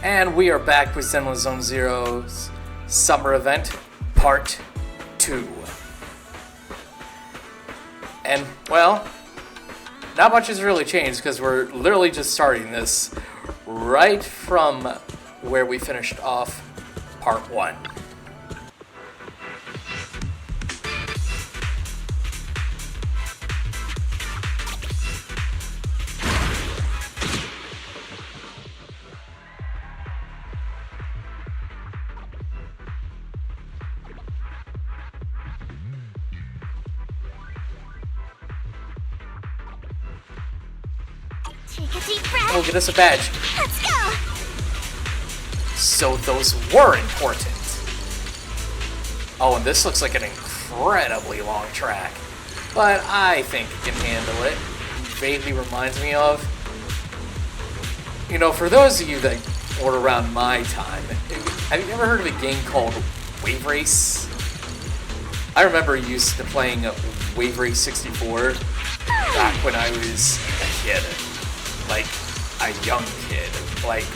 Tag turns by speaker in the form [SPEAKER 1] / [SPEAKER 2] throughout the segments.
[SPEAKER 1] And we are back with Zenless Zone Zero's Summer Event, Part 2. And, well, not much has really changed because we're literally just starting this right from where we finished off Part 1.
[SPEAKER 2] Take a deep breath.
[SPEAKER 1] Oh, get us a badge.
[SPEAKER 2] Let's go.
[SPEAKER 1] So those were important. Oh, and this looks like an incredibly long track. But I think it can handle it. Vaguely reminds me of... You know, for those of you that were around my time, have you ever heard of a game called Wave Race? I remember used to playing Wave Race 64 back when I was a kid. Like, a young kid. Like,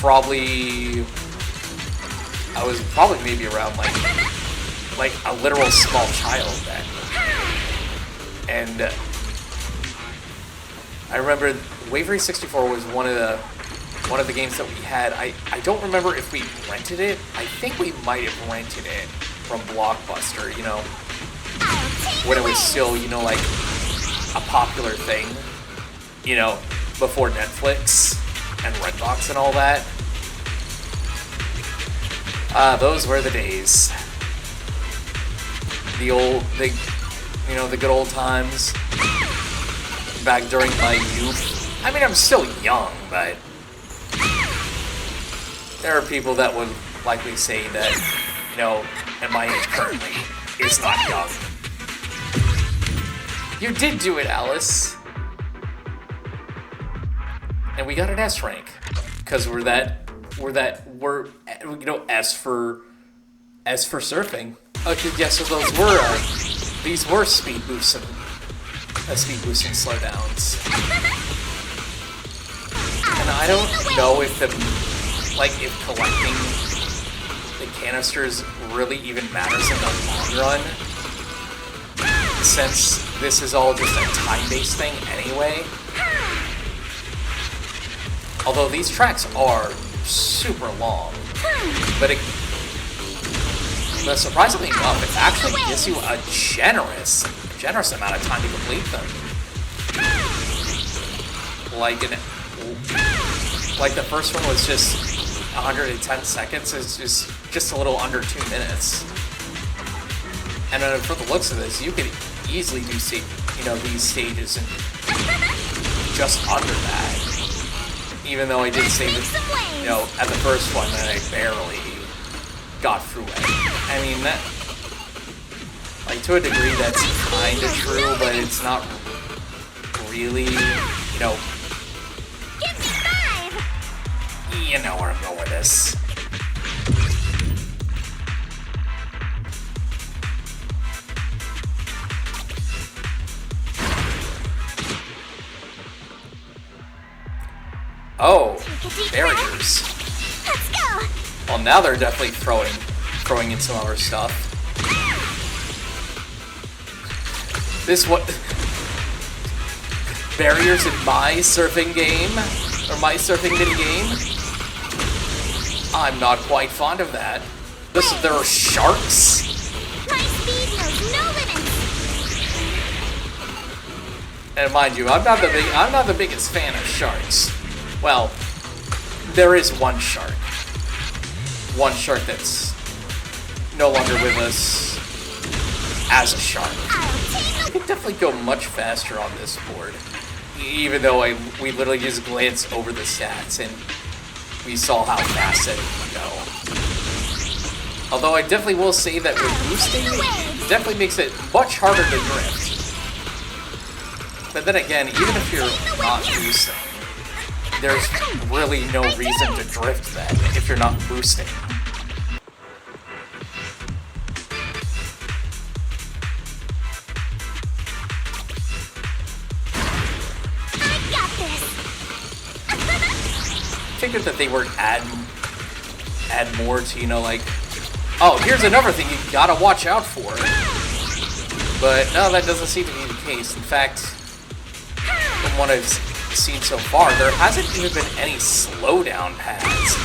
[SPEAKER 1] I was probably maybe around, like a literal small child then. And I remember Wave Race 64 was one of the games that we had. I don't remember if we rented it. I think we might have rented it from Blockbuster, you know, when it was still, you know, like a popular thing, you know, before Netflix and Redbox and all that. Those were the days. The good old times back during my youth. I mean, I'm still young, but there are people that would likely say that, you know, at my age currently is not young. You did do it, Alice. And we got an S rank because we're you know, S for surfing. Okay, yeah, so these were speed boosting slowdowns. And I don't know if if collecting the canisters really even matters in the long run, since this is all just a time-based thing anyway. Although these tracks are super long, but surprisingly enough, it actually gives you a generous amount of time to complete them. Like the first one was just 110 seconds. It's just a little under 2 minutes. And for the looks of this, you could easily do these stages in just under that. Even though I did say that, you know, at the first one that I barely got through it. I mean, that, like, to a degree that's kind of true, but it's not really, you know...
[SPEAKER 2] Give me 5!
[SPEAKER 1] You know where I'm going with this. Oh, barriers.
[SPEAKER 2] Let's go.
[SPEAKER 1] Well, now they're definitely throwing in some other stuff. Barriers in my surfing game, or my surfing mini game. I'm not quite fond of that. There are sharks.
[SPEAKER 2] My speed knows no limits.
[SPEAKER 1] And mind you, I'm not the biggest fan of sharks. Well, there is one shark. One shark that's no longer with us as a shark. I could definitely go much faster on this board. Even though we literally just glanced over the stats and we saw how fast it would go. Although I definitely will say that with boosting, it definitely makes it much harder to drift. But then again, even if you're not boosting, there's really no reason to drift then if you're not boosting. figured that they would add more to, you know, like, oh, here's another thing you gotta watch out for. But no, that doesn't seem to be the case. In fact, from what I've seen so far, there hasn't even been any slowdown pads.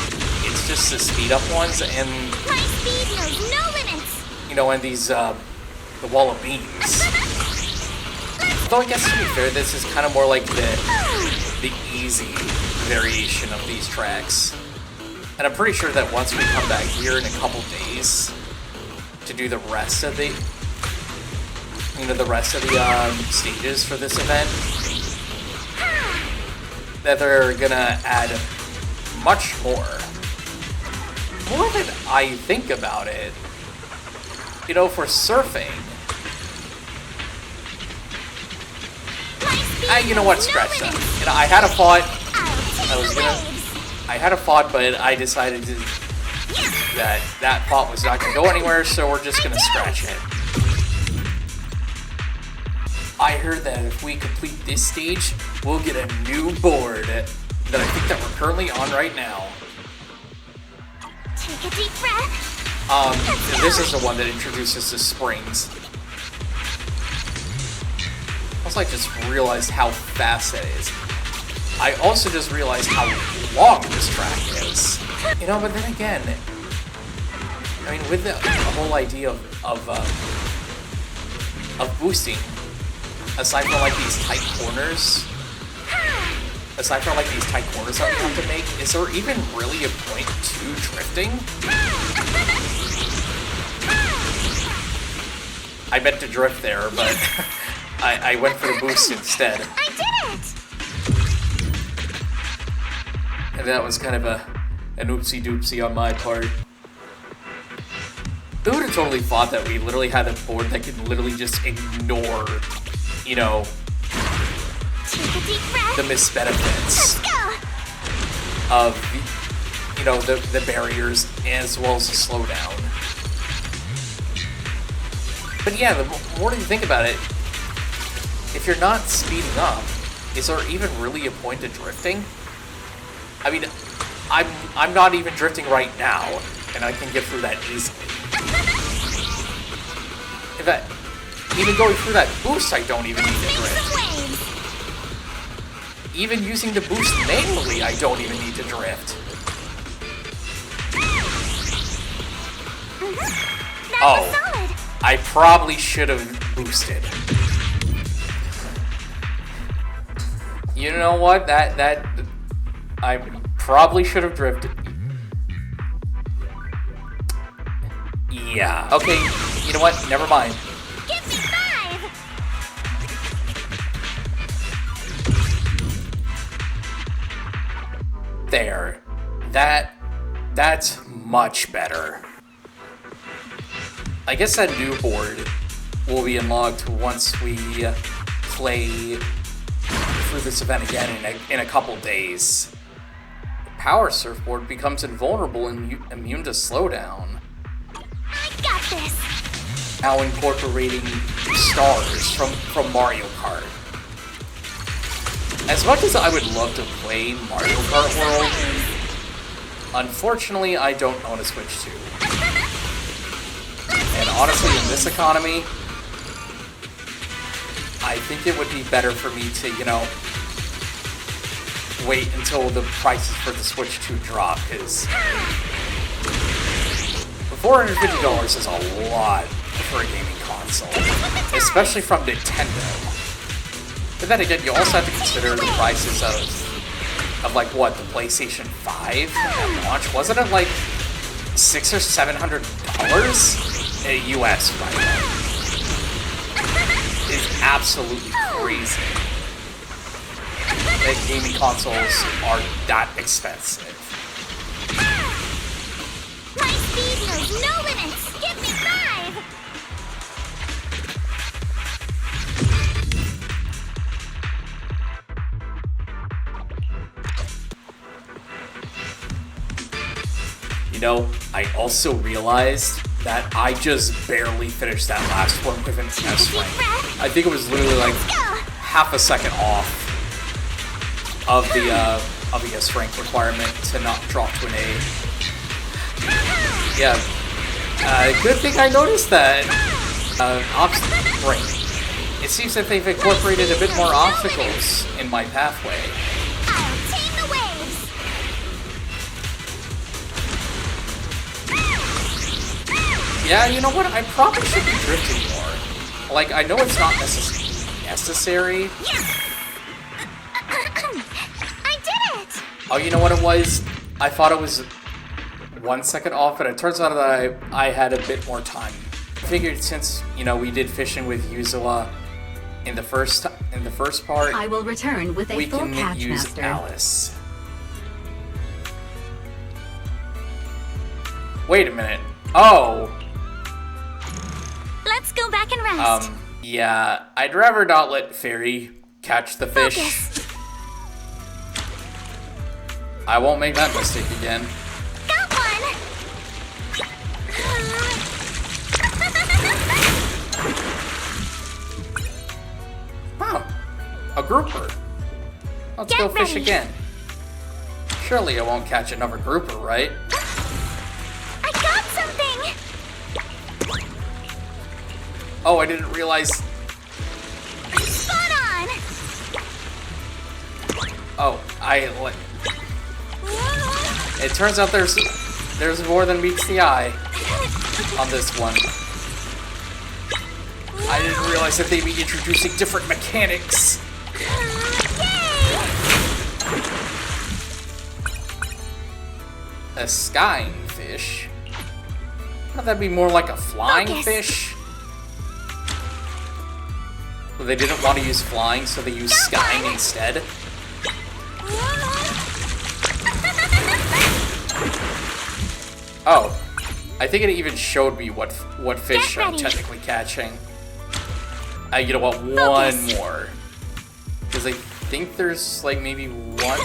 [SPEAKER 1] It's just the speed up ones and
[SPEAKER 2] My speed knows no limits.
[SPEAKER 1] you know, and these the wall of beams. Though I guess to be fair, this is kind of more like the easy variation of these tracks. And I'm pretty sure that once we come back here in a couple days to do the rest of the, you know, the rest of the stages for this event, that they're gonna add much more. More than I think about it, you know, for surfing. You know what? Scratch that. You know, I had a thought. I had a thought, but I decided that thought was not going to go anywhere, so we're just going to scratch it. I heard that if we complete this stage, we'll get a new board that I think that we're currently on right now.
[SPEAKER 2] Take a deep breath.
[SPEAKER 1] This is the one that introduces the springs. Also, I just realized how fast that is. I also just realized how long this track is. You know, but then again, I mean, with the whole idea of boosting, aside from like these tight corners that we have to make, is there even really a point to drifting? I meant to drift there, but I went for the boost instead.
[SPEAKER 2] I did it!
[SPEAKER 1] And that was kind of an oopsie-doopsie on my part. Who would have totally thought that we literally had a board that could literally just ignore, you know,
[SPEAKER 2] Take a deep breath.
[SPEAKER 1] the misbenefits
[SPEAKER 2] Let's go!
[SPEAKER 1] of, you know, the barriers as well as the slowdown. But yeah, the more you think about it, if you're not speeding up, is there even really a point to drifting? I mean, I'm not even drifting right now, and I can get through that easily. In fact, even going through that boost, I don't even need to drift. Even using the boost manually, I don't even need to drift.
[SPEAKER 2] That was solid.
[SPEAKER 1] I probably should have boosted. You know what? That I probably should have drifted. Yeah. Okay. You know what? Never mind.
[SPEAKER 2] Give me 5.
[SPEAKER 1] There. That's much better. I guess that new board will be unlocked once we play through this event again in a couple days. The power surfboard becomes invulnerable and immune to slowdown.
[SPEAKER 2] I got this.
[SPEAKER 1] Now incorporating stars from Mario Kart. As much as I would love to play Mario Kart World, unfortunately I don't own a Switch 2. And honestly, in this economy, I think it would be better for me to, you know, wait until the prices for the Switch 2 drop, because $450 is a lot for a gaming console, especially from Nintendo. But then again, you also have to consider the prices of like what, the PlayStation 5 at launch? Wasn't it like $600 or $700 US right now? Is absolutely crazy that gaming consoles are that expensive.
[SPEAKER 2] My speed knows no limits. Give me 5.
[SPEAKER 1] You know, I also realized that I just barely finished that last one with an S rank. I think it was literally like half a second off of the obvious rank requirement to not drop to an A. Yeah. Good thing I noticed that. Right. It seems that they've incorporated a bit more obstacles in my pathway.
[SPEAKER 2] I'll tame the waves.
[SPEAKER 1] Yeah, you know what? I probably should be drifting more. Like, I know it's not necessary.
[SPEAKER 2] Yes! I did it!
[SPEAKER 1] Oh, you know what it was? I thought it was 1 second off, but it turns out that I had a bit more time. I figured since, you know, we did fishing with Yuzula in the first part,
[SPEAKER 3] I will return with a
[SPEAKER 1] we
[SPEAKER 3] full
[SPEAKER 1] can
[SPEAKER 3] catch,
[SPEAKER 1] use
[SPEAKER 3] Master.
[SPEAKER 1] Alice. Wait a minute. Oh.
[SPEAKER 2] Let's go back and rest.
[SPEAKER 1] Yeah, I'd rather not let Fairy catch the fish.
[SPEAKER 2] Focus.
[SPEAKER 1] I won't make that mistake again.
[SPEAKER 2] Got one!
[SPEAKER 1] Oh, a grouper. Let's
[SPEAKER 2] Get
[SPEAKER 1] go fish
[SPEAKER 2] ready.
[SPEAKER 1] again. Surely I won't catch another grouper, right?
[SPEAKER 2] I got something!
[SPEAKER 1] Oh, I didn't realize.
[SPEAKER 2] Spot on!
[SPEAKER 1] Oh, it turns out there's more than meets the eye on this one. I didn't realize that they'd be introducing different mechanics. A skying fish? Wouldn't that be more like a flying
[SPEAKER 2] Focus.
[SPEAKER 1] fish? Well, they didn't want to use flying, so they used skying instead. Oh, I think it even showed me what fish
[SPEAKER 2] Get
[SPEAKER 1] I'm
[SPEAKER 2] ready.
[SPEAKER 1] technically catching. You know what? One
[SPEAKER 2] Focus.
[SPEAKER 1] more, because I think there's like maybe one.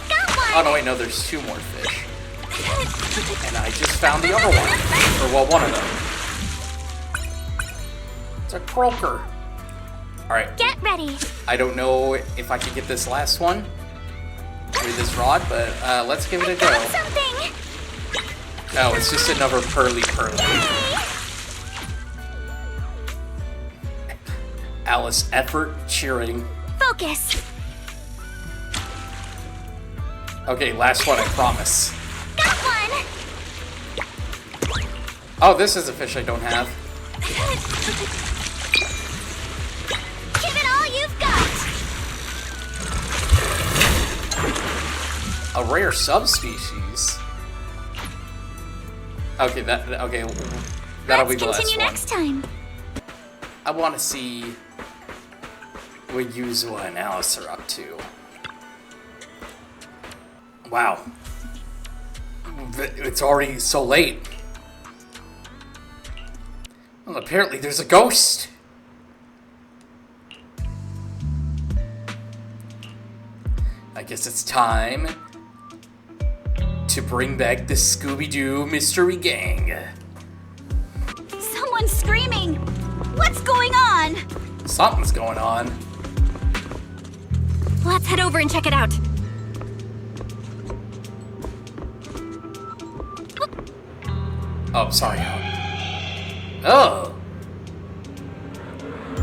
[SPEAKER 2] Got
[SPEAKER 1] Oh
[SPEAKER 2] one!
[SPEAKER 1] no, wait, no, there's two more fish, and I just found the other one, or well, one of them. It's a croaker. All right.
[SPEAKER 2] Get ready!
[SPEAKER 1] I don't know if I can get this last one with this rod, but let's give it a go.
[SPEAKER 2] Got something!
[SPEAKER 1] Oh, it's just another pearly. Alice effort cheering.
[SPEAKER 2] Focus!
[SPEAKER 1] Okay, last one, I promise.
[SPEAKER 2] Got one!
[SPEAKER 1] Oh, this is a fish I don't have.
[SPEAKER 2] Give it all you've got!
[SPEAKER 1] A rare subspecies. Okay, that'll be
[SPEAKER 2] Let's
[SPEAKER 1] the last
[SPEAKER 2] continue
[SPEAKER 1] one.
[SPEAKER 2] next time.
[SPEAKER 1] I want to see what Yuzua and Alice are up to. Wow. It's already so late. Well, apparently there's a ghost. I guess it's time to bring back the Scooby-Doo Mystery Gang.
[SPEAKER 2] Someone's screaming! What's going on?
[SPEAKER 1] Something's going on.
[SPEAKER 2] Let's head over and check it out.
[SPEAKER 1] Oh, sorry. Oh.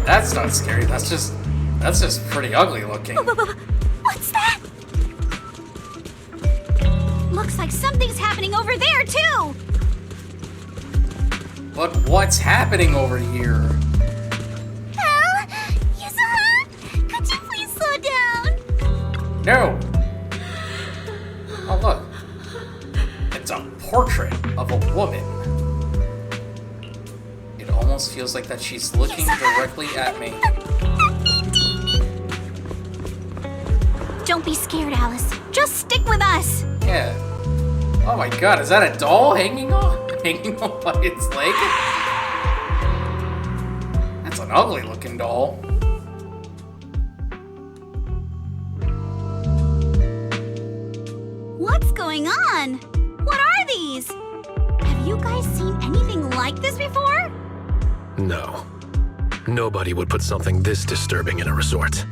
[SPEAKER 1] That's not scary. That's just pretty ugly looking.
[SPEAKER 2] What's that? Looks like something's happening over there, too!
[SPEAKER 1] But what's happening over here?
[SPEAKER 2] Al? Yuzura? Could you please slow down?
[SPEAKER 1] No. Oh, look. It's a portrait of a woman. It almost feels like that she's looking directly at me.
[SPEAKER 2] Don't be scared, Alice. Just stick with us.
[SPEAKER 1] Yeah. Oh my god, is that a doll hanging on by its leg? That's an ugly looking doll.
[SPEAKER 2] What's going on? What are these? Have you guys seen anything like this before?
[SPEAKER 4] No. Nobody would put something this disturbing in a resort.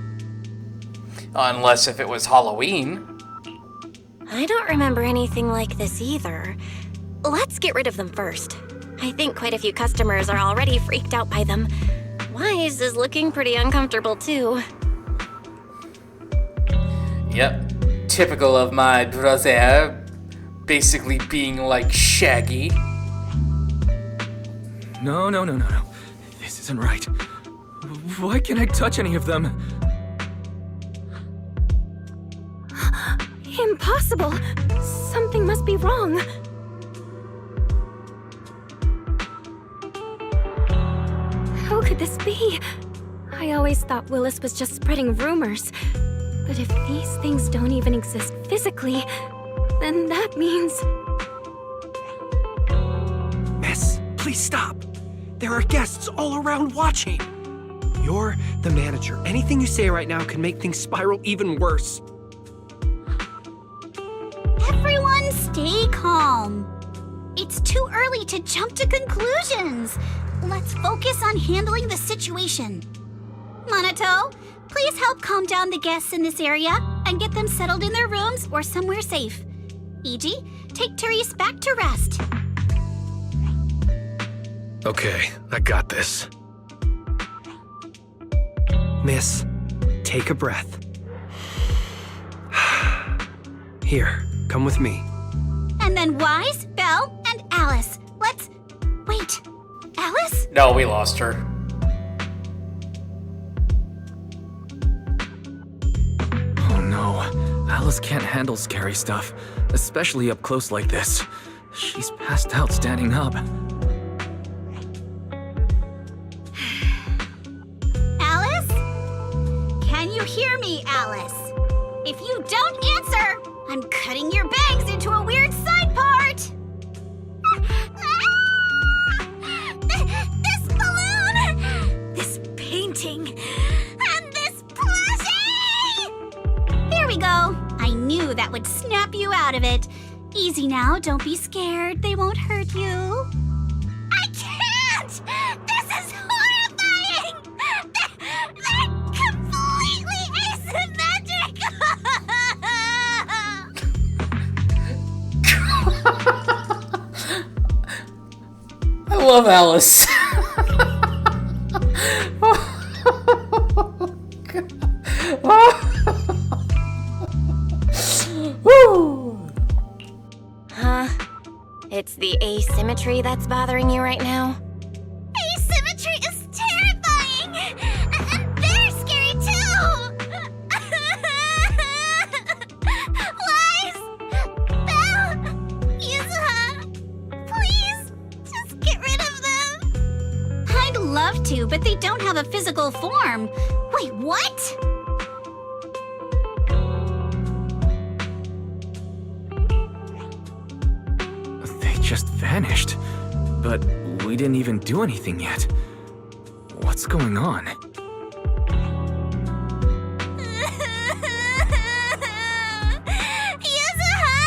[SPEAKER 1] Unless if it was Halloween.
[SPEAKER 3] I don't remember anything like this either. Let's get rid of them first. I think quite a few customers are already freaked out by them. Wise is looking pretty uncomfortable too.
[SPEAKER 1] Yep. Typical of my brother. Basically being like Shaggy.
[SPEAKER 4] No. This isn't right. Why can't I touch any of them?
[SPEAKER 3] Impossible! Something must be wrong. How could this be? I always thought Willis was just spreading rumors. But if these things don't even exist physically, then that means...
[SPEAKER 5] Miss, please stop. There are guests all around watching. You're the manager. Anything you say right now can make things spiral even worse.
[SPEAKER 2] Everyone stay calm. It's too early to jump to conclusions. Let's focus on handling the situation. Monato, please help calm down the guests in this area and get them settled in their rooms or somewhere safe. E.G., take Therese back to rest.
[SPEAKER 5] Okay, I got this. Miss, take a breath. Here, come with me.
[SPEAKER 2] And then Wise, Belle, and Alice. Let's... Wait, Alice?
[SPEAKER 1] No, we lost her.
[SPEAKER 4] Oh no, Alice can't handle scary stuff, especially up close like this. She's passed out standing up.
[SPEAKER 2] Alice? Can you hear me, Alice? If you don't answer, I'm cutting your bangs into a weird side part! This balloon! This painting! And this plushie! There we go. I knew that would snap you out of it. Easy now, don't be scared. They won't hurt you. I can't! This is horrifying! They're completely asymmetric!
[SPEAKER 1] I love Alice. Woo!
[SPEAKER 3] Huh? It's the asymmetry that's bothering you right now?
[SPEAKER 2] Asymmetry is terrifying! And they're scary too! Wise! Belle! Yuzuha! Please, just get rid of them! I'd love to, but they don't have a physical form. Wait, what?
[SPEAKER 4] They just vanished. But we didn't even do anything yet. What's going on?
[SPEAKER 2] Yuzuha!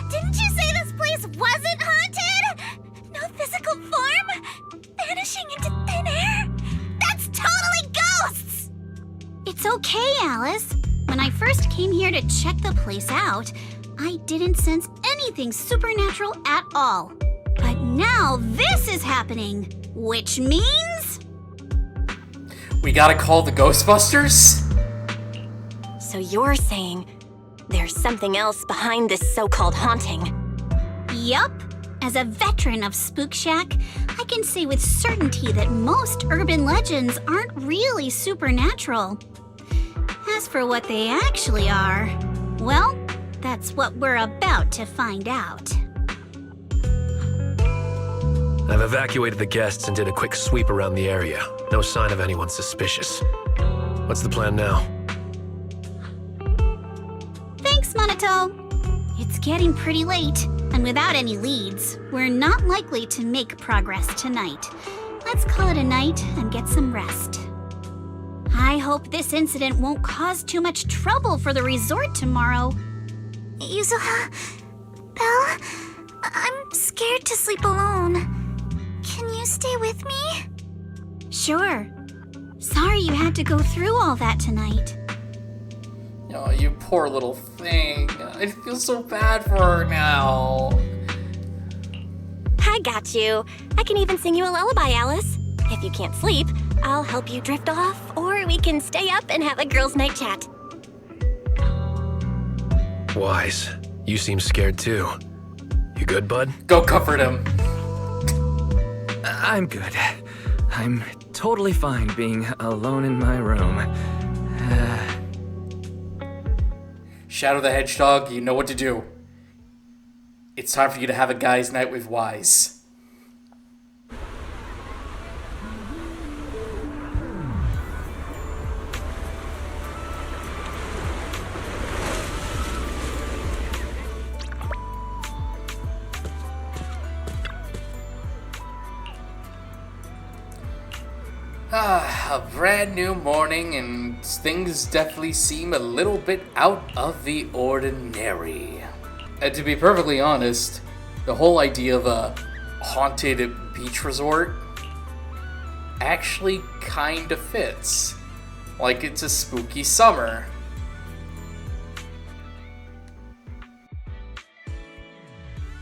[SPEAKER 2] Didn't you say this place wasn't haunted? No physical form? Vanishing into thin air? That's totally ghosts! It's okay, Alice. When I first came here to check the place out, I didn't sense anything supernatural at all. But now this is happening, which means...
[SPEAKER 1] We gotta call the Ghostbusters?
[SPEAKER 3] So you're saying there's something else behind this so-called haunting?
[SPEAKER 2] Yup. As a veteran of Spook Shack, I can say with certainty that most urban legends aren't really supernatural. As for what they actually are, well, that's what we're about to find out.
[SPEAKER 6] I've evacuated the guests and did a quick sweep around the area. No sign of anyone suspicious. What's the plan now?
[SPEAKER 2] Thanks, Monato. It's getting pretty late, and without any leads, we're not likely to make progress tonight. Let's call it a night and get some rest. I hope this incident won't cause too much trouble for the resort tomorrow.
[SPEAKER 7] Yuzuha, Belle, I'm scared to sleep alone. Can you stay with me?
[SPEAKER 2] Sure. Sorry you had to go through all that tonight.
[SPEAKER 1] Oh, you poor little thing. I feel so bad for her now.
[SPEAKER 3] I got you. I can even sing you a lullaby, Alice. If you can't sleep, I'll help you drift off, or we can stay up and have a girls' night chat.
[SPEAKER 6] Wise, you seem scared too. You good, bud?
[SPEAKER 1] Go comfort him.
[SPEAKER 4] I'm good. I'm totally fine being alone in my room.
[SPEAKER 1] Shadow the Hedgehog, you know what to do. It's time for you to have a guy's night with Wise. A brand new morning, and things definitely seem a little bit out of the ordinary. And to be perfectly honest, the whole idea of a haunted beach resort actually kinda fits. Like it's a spooky summer.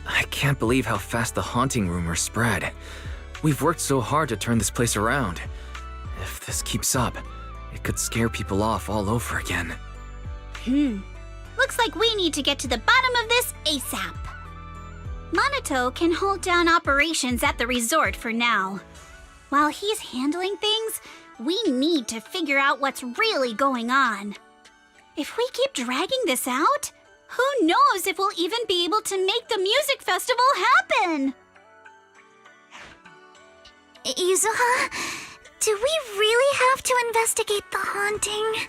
[SPEAKER 4] I can't believe how fast the haunting rumors spread. We've worked so hard to turn this place around. If this keeps up, it could scare people off all over again.
[SPEAKER 7] Looks like we need to get to the bottom of this ASAP. Monato can hold down operations at the resort for now. While he's handling things, we need to figure out what's really going on. If we keep dragging this out, who knows if we'll even be able to make the music festival happen? Yuzuha, do we really have to investigate the haunting?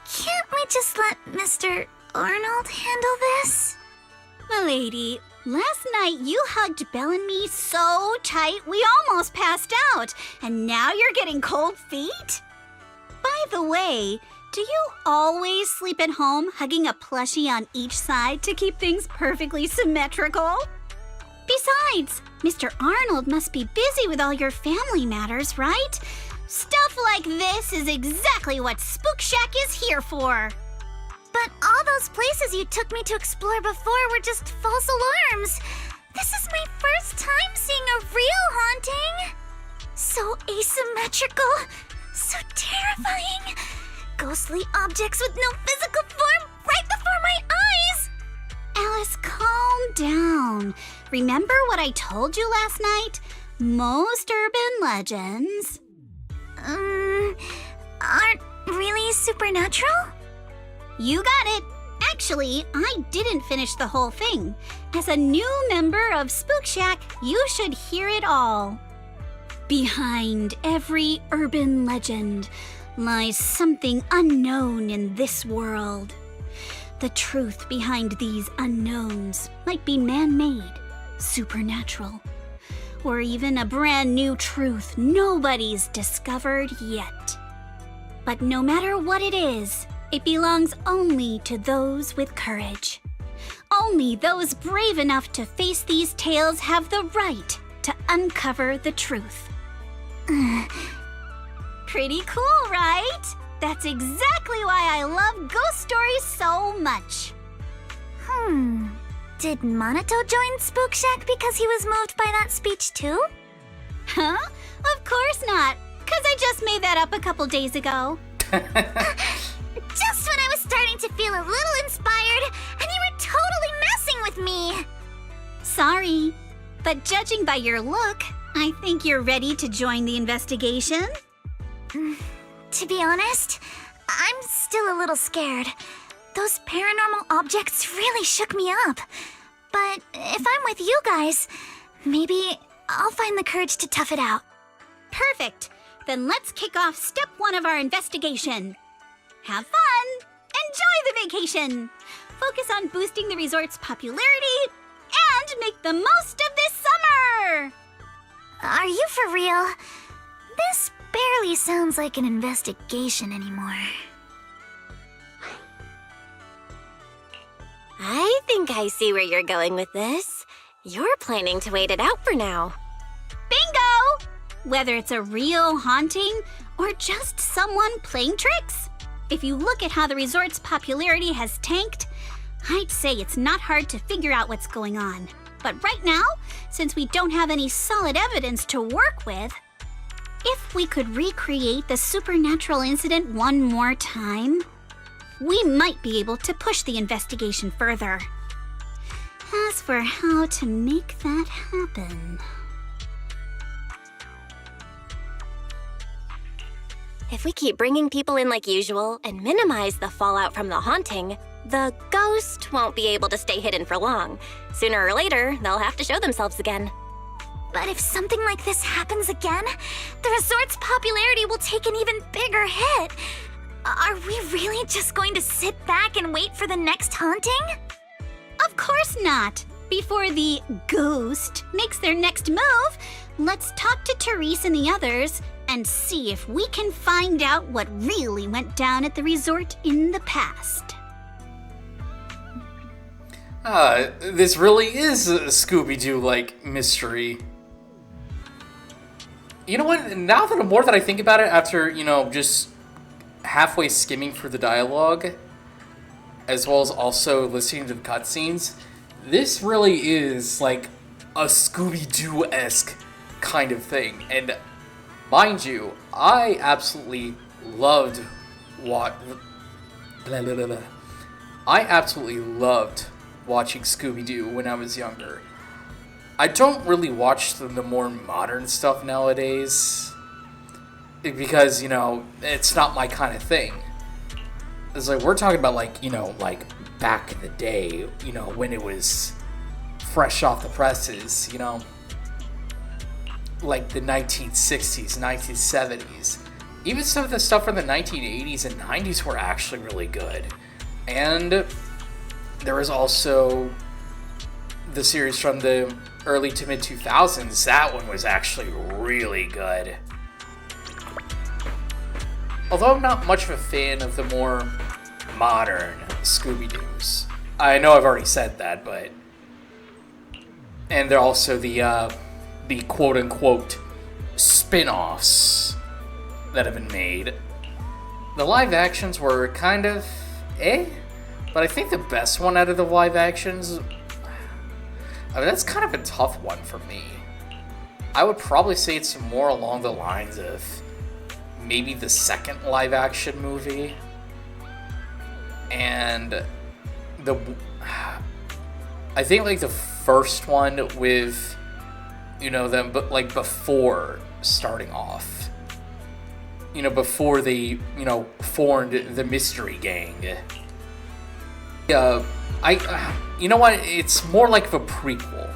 [SPEAKER 7] Can't we just let Mr. Arnold handle this? Milady, last night you hugged Belle and me so tight we almost passed out, and now you're getting cold feet? By the way, do you always sleep at home hugging a plushie on each side to keep things perfectly symmetrical? Besides, Mr. Arnold must be busy with all your family matters, right? Stuff like this is exactly what Spook Shack is here for. But all those places you took me to explore before were just false alarms. This is my first time seeing a real haunting. So asymmetrical, so terrifying. Ghostly objects with no physical form right before my eyes. Alice, calm down. Remember what I told you last night? Most urban legends aren't really supernatural? You got it. Actually, I didn't finish the whole thing. As a new member of Spook Shack, you should hear it all. Behind every urban legend lies something unknown in this world. The truth behind these unknowns might be man-made, supernatural, or even a brand new truth nobody's discovered yet. But no matter what it is, it belongs only to those with courage. Only those brave enough to face these tales have the right to uncover the truth. Pretty cool, right? That's exactly why I love ghost stories so much. Did Monato join Spook Shack because he was moved by that speech too? Huh? Of course not, because I just made that up a couple days ago. Just when I was starting to feel a little inspired, and you were totally messing with me. Sorry, but judging by your look, I think you're ready to join the investigation. To be honest, I'm still a little scared. Those paranormal objects really shook me up. But if I'm with you guys, maybe I'll find the courage to tough it out. Perfect. Then let's kick off step 1 of our investigation. Have fun! Enjoy the vacation! Focus on boosting the resort's popularity and make the most of this summer! Are you for real? This barely sounds like an investigation anymore.
[SPEAKER 3] I think I see where you're going with this. You're planning to wait it out for now.
[SPEAKER 7] Bingo! Whether it's a real haunting or just someone playing tricks,
[SPEAKER 2] If you look at how the resort's popularity has tanked, I'd say it's not hard to figure out what's going on. But right now, since we don't have any solid evidence to work with, if we could recreate the supernatural incident one more time, we might be able to push the investigation further. As for how to make that happen...
[SPEAKER 3] If we keep bringing people in like usual and minimize the fallout from the haunting, the ghost won't be able to stay hidden for long. Sooner or later, they'll have to show themselves again.
[SPEAKER 7] But if something like this happens again, the resort's popularity will take an even bigger hit. Are we really just going to sit back and wait for the next haunting?
[SPEAKER 2] Of course not! Before the ghost makes their next move, let's talk to Therese and the others and see if we can find out what really went down at the resort in the past.
[SPEAKER 1] This really is a Scooby-Doo-like mystery. You know what? Now that the more that I think about it, after, just halfway skimming through the dialogue, as well as also listening to the cutscenes, this really is like a Scooby-Doo-esque kind of thing. And mind you, I absolutely loved watching Scooby-Doo when I was younger. I don't really watch the more modern stuff nowadays because, it's not my kind of thing. It's like, we're talking about like back in the day, when it was fresh off the presses, like the 1960s, 1970s. Even some of the stuff from the 1980s and 90s were actually really good. And there was also the series from the early to mid 2000s. That one was actually really good. Although I'm not much of a fan of the more modern Scooby-Doos. I know I've already said that, but... And they're also the quote-unquote spin-offs that have been made. The live actions were kind of but I think the best one out of the live actions, that's kind of a tough one for me. I would probably say it's more along the lines of maybe the second live action movie and I think like the first one with them, but like before starting off, before they formed the mystery gang. It's more like a prequel.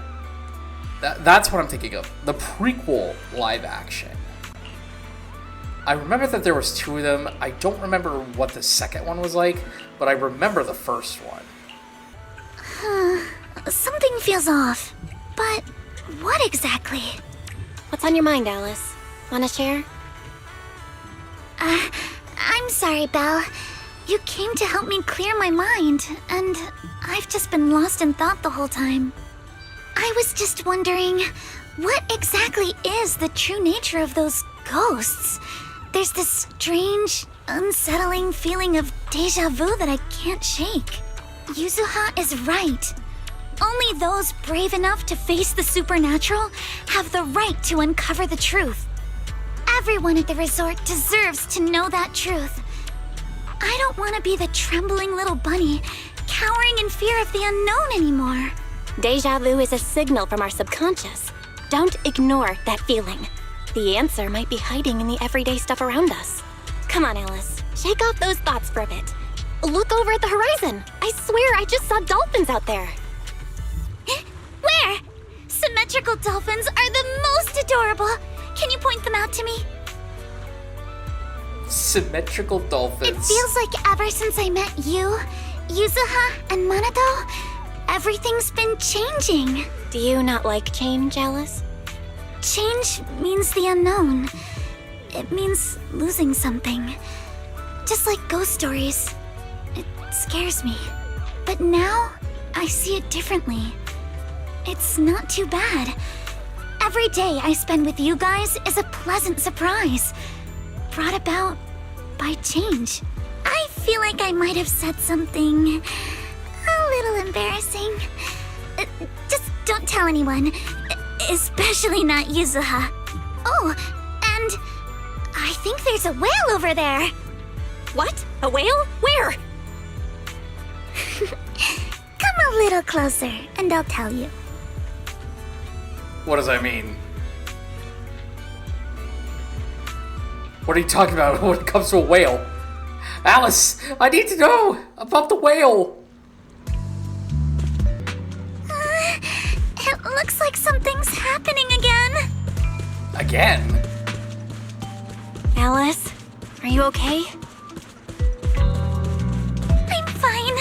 [SPEAKER 1] That's what I'm thinking of. The prequel live action. I remember that there was two of them. I don't remember what the second one was like, but I remember the first one.
[SPEAKER 7] Something feels off. But what exactly?
[SPEAKER 3] What's on your mind, Alice? Wanna share?
[SPEAKER 7] I'm sorry, Belle. You came to help me clear my mind, and I've just been lost in thought the whole time. I was just wondering, what exactly is the true nature of those ghosts? There's this strange, unsettling feeling of déjà vu that I can't shake. Yuzuha is right. Only those brave enough to face the supernatural have the right to uncover the truth. Everyone at the resort deserves to know that truth. I don't want to be the trembling little bunny, cowering in fear of the unknown anymore.
[SPEAKER 3] Deja vu is a signal from our subconscious. Don't ignore that feeling. The answer might be hiding in the everyday stuff around us. Come on, Alice. Shake off those thoughts for a bit. Look over at the horizon. I swear I just saw dolphins out there.
[SPEAKER 7] Where? Symmetrical dolphins are the most adorable. Can you point them out to me?
[SPEAKER 1] Symmetrical dolphins.
[SPEAKER 7] It feels like ever since I met you, Yuzuha, and Manato, everything's been changing.
[SPEAKER 3] Do you not like change, Alice?
[SPEAKER 7] Change means the unknown. It means losing something. Just like ghost stories. It scares me. But now, I see it differently. It's not too bad. Every day I spend with you guys is a pleasant surprise, brought about by change. I feel like I might have said something a little embarrassing. Just don't tell anyone, especially not Yuzuha. Oh, and I think there's a whale over there.
[SPEAKER 3] What? A whale? Where?
[SPEAKER 7] Come a little closer, and I'll tell you.
[SPEAKER 1] What does that mean? What are you talking about when it comes to a whale? Alice, I need to know about the whale.
[SPEAKER 7] It looks like something's happening again.
[SPEAKER 1] Again?
[SPEAKER 3] Alice, are you okay?
[SPEAKER 7] I'm fine,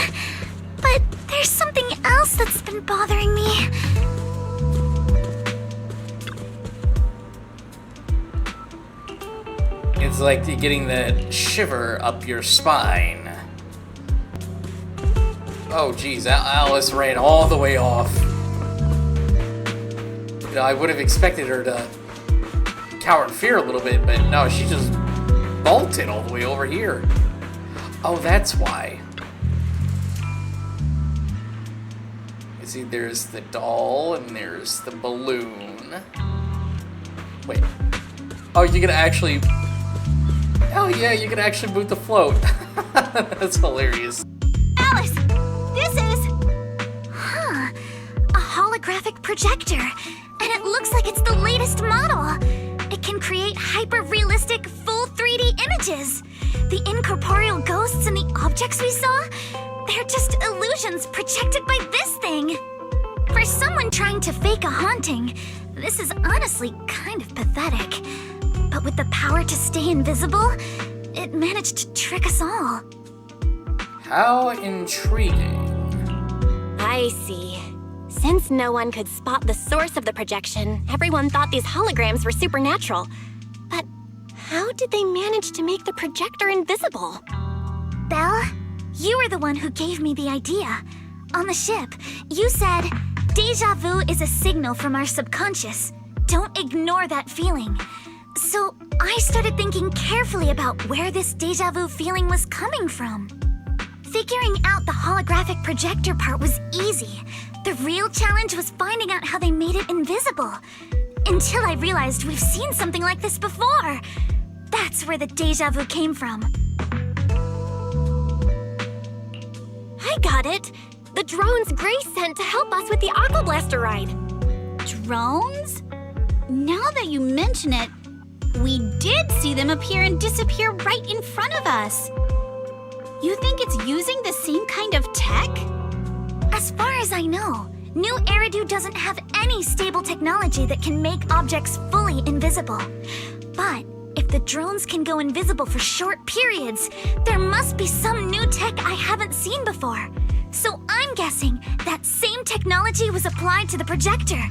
[SPEAKER 7] but there's something else that's been bothering me.
[SPEAKER 1] It's like you're getting that shiver up your spine. Oh geez, Alice ran all the way off. You know, I would have expected her to cower in fear a little bit, but no, she just bolted all the way over here. Oh, that's why. You see, there's the doll and there's the balloon. Wait. Oh, you can actually... Oh yeah, you can actually move the float. That's hilarious.
[SPEAKER 2] Alice, this is...
[SPEAKER 7] Huh. A holographic projector. And it looks like it's the latest model. It can create hyper-realistic, full 3D images. The incorporeal ghosts and the objects we saw, they're just illusions projected by this thing. For someone trying to fake a haunting, this is honestly kind of pathetic. But with the power to stay invisible, it managed to trick us all.
[SPEAKER 1] How intriguing.
[SPEAKER 3] I see. Since no one could spot the source of the projection, everyone thought these holograms were supernatural. But how did they manage to make the projector invisible?
[SPEAKER 7] Belle, you were the one who gave me the idea. On the ship, you said, "Deja vu is a signal from our subconscious. Don't ignore that feeling." So I started thinking carefully about where this deja vu feeling was coming from. Figuring out the holographic projector part was easy. The real challenge was finding out how they made it invisible. Until I realized we've seen something like this before. That's where the deja vu came from.
[SPEAKER 3] I got it! The drones Grace sent to help us with the Aqua Blaster ride.
[SPEAKER 2] drones? Now that you mention it, we did see them appear and disappear right in front of us. You think it's using the same kind of tech?
[SPEAKER 7] As far as I know, New Eridu doesn't have any stable technology that can make objects fully invisible. But if the drones can go invisible for short periods, there must be some new tech I haven't seen before. So I'm guessing that same technology was applied to the projector.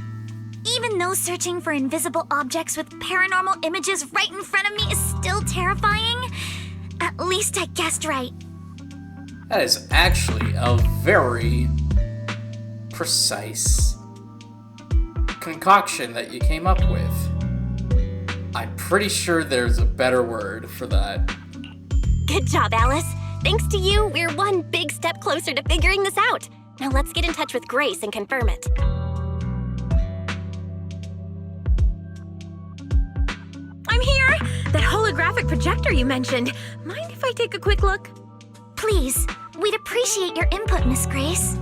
[SPEAKER 7] Even though searching for invisible objects with paranormal images right in front of me is still terrifying, at least I guessed right.
[SPEAKER 1] That is actually a very precise concoction that you came up with. I'm pretty sure there's a better word for that.
[SPEAKER 3] Good job, Alice. Thanks to you, we're one big step closer to figuring this out. Now let's get in touch with Grace and confirm it.
[SPEAKER 8] I'm here! That holographic projector you mentioned. Mind if I take a quick look?
[SPEAKER 7] Please, we'd appreciate your input, Miss Grace.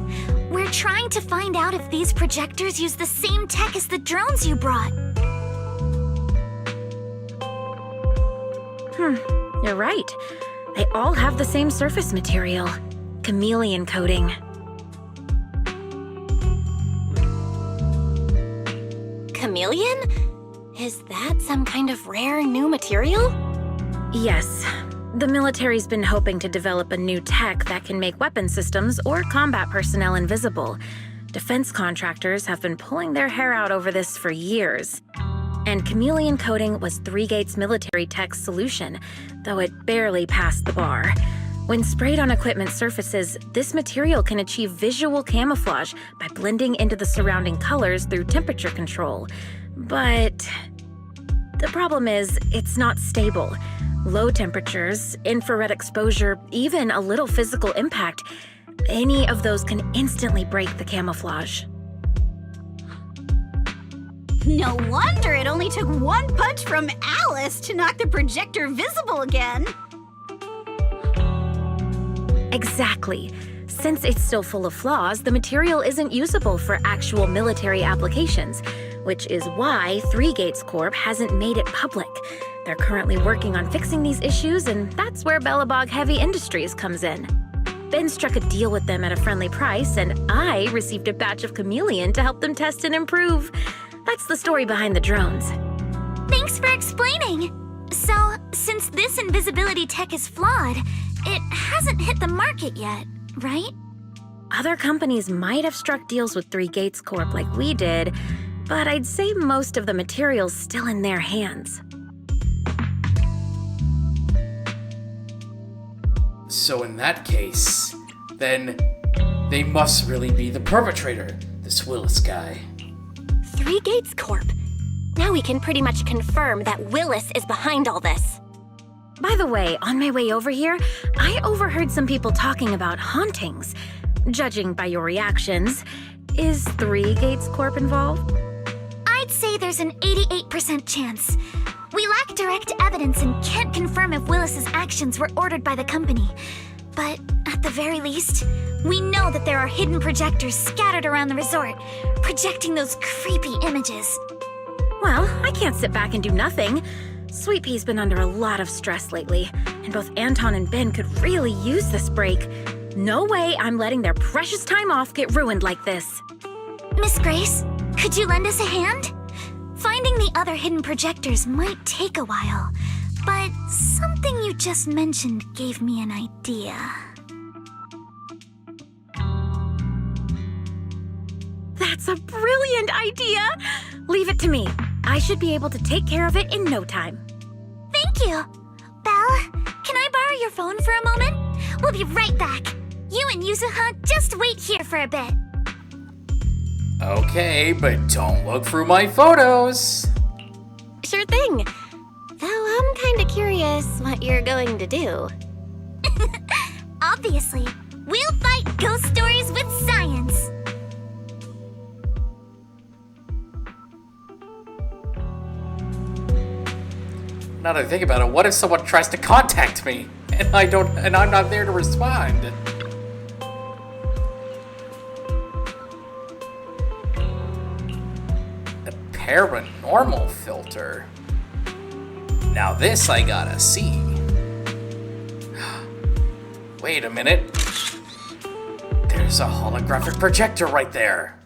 [SPEAKER 7] We're trying to find out if these projectors use the same tech as the drones you brought.
[SPEAKER 8] You're right. They all have the same surface material. Chameleon coating.
[SPEAKER 3] Chameleon? Is that some kind of rare new material?
[SPEAKER 8] Yes. The military's been hoping to develop a new tech that can make weapon systems or combat personnel invisible. Defense contractors have been pulling their hair out over this for years. And chameleon coating was Three Gates Military Tech's solution, though it barely passed the bar. When sprayed on equipment surfaces, this material can achieve visual camouflage by blending into the surrounding colors through temperature control. But the problem is, it's not stable. Low temperatures, infrared exposure, even a little physical impact, any of those can instantly break the camouflage.
[SPEAKER 2] No wonder it only took one punch from Alice to knock the projector visible again.
[SPEAKER 8] Exactly. Since it's still full of flaws, the material isn't usable for actual military applications, which is why Three Gates Corp hasn't made it public. They're currently working on fixing these issues, and that's where Bellabog Heavy Industries comes in. Ben struck a deal with them at a friendly price, and I received a batch of chameleon to help them test and improve. That's the story behind the drones.
[SPEAKER 7] Thanks for explaining. So, since this invisibility tech is flawed, it hasn't hit the market yet, right?
[SPEAKER 8] Other companies might have struck deals with Three Gates Corp like we did, but I'd say most of the material's still in their hands.
[SPEAKER 1] So in that case, then they must really be the perpetrator, this Willis guy.
[SPEAKER 3] Three Gates Corp. Now we can pretty much confirm that Willis is behind all this.
[SPEAKER 8] By the way, on my way over here, I overheard some people talking about hauntings. Judging by your reactions, is Three Gates Corp involved?
[SPEAKER 7] I'd say there's an 88% chance. We lack direct evidence and can't confirm if Willis's actions were ordered by the company. But at the very least, we know that there are hidden projectors scattered around the resort, projecting those creepy images.
[SPEAKER 8] Well, I can't sit back and do nothing. Sweet Pea's been under a lot of stress lately, and both Anton and Ben could really use this break. No way I'm letting their precious time off get ruined like this.
[SPEAKER 7] Miss Grace, could you lend us a hand? Finding the other hidden projectors might take a while, but something you just mentioned gave me an idea.
[SPEAKER 8] That's a brilliant idea! Leave it to me. I should be able to take care of it in no time.
[SPEAKER 7] Thank you. Belle, can I borrow your phone for a moment? We'll be right back. You and Yuzuha just wait here for a bit.
[SPEAKER 1] Okay, but don't look through my photos.
[SPEAKER 3] Sure thing. Though I'm kinda curious what you're going to do.
[SPEAKER 7] Obviously, we'll fight ghost stories with science.
[SPEAKER 1] Now that I think about it, what if someone tries to contact me and I'm not there to respond? A paranormal filter. Now this I gotta see. Wait a minute. There's a holographic projector right there.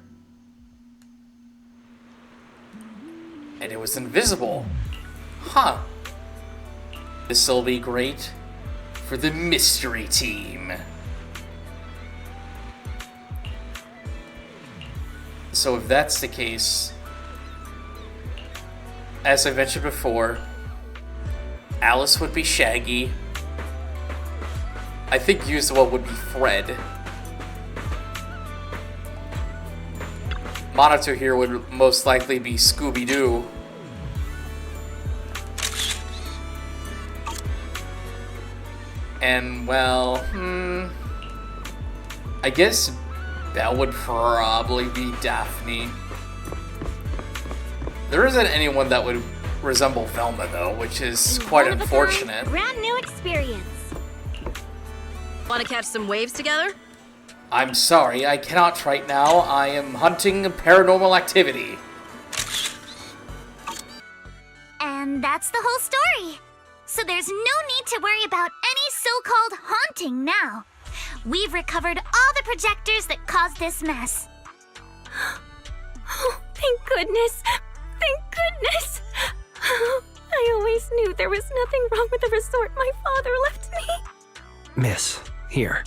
[SPEAKER 1] And it was invisible. Huh. This'll be great for the mystery team. So if that's the case, as I mentioned before, Alice would be Shaggy. I think Yuzuha would be Fred. Monitor here would most likely be Scooby-Doo. And, well, I guess Belle would probably be Daphne. There isn't anyone that would resemble Velma, though, which is quite unfortunate.
[SPEAKER 2] Brand new experience.
[SPEAKER 9] Want to catch some waves together?
[SPEAKER 1] I'm sorry, I cannot right now. I am hunting paranormal activity.
[SPEAKER 7] And that's the whole story. So there's no need to worry about any so-called haunting now. We've recovered all the projectors that caused this mess.
[SPEAKER 8] Oh, thank goodness! Thank goodness! I always knew there was nothing wrong with the resort my father left me.
[SPEAKER 5] Miss, here.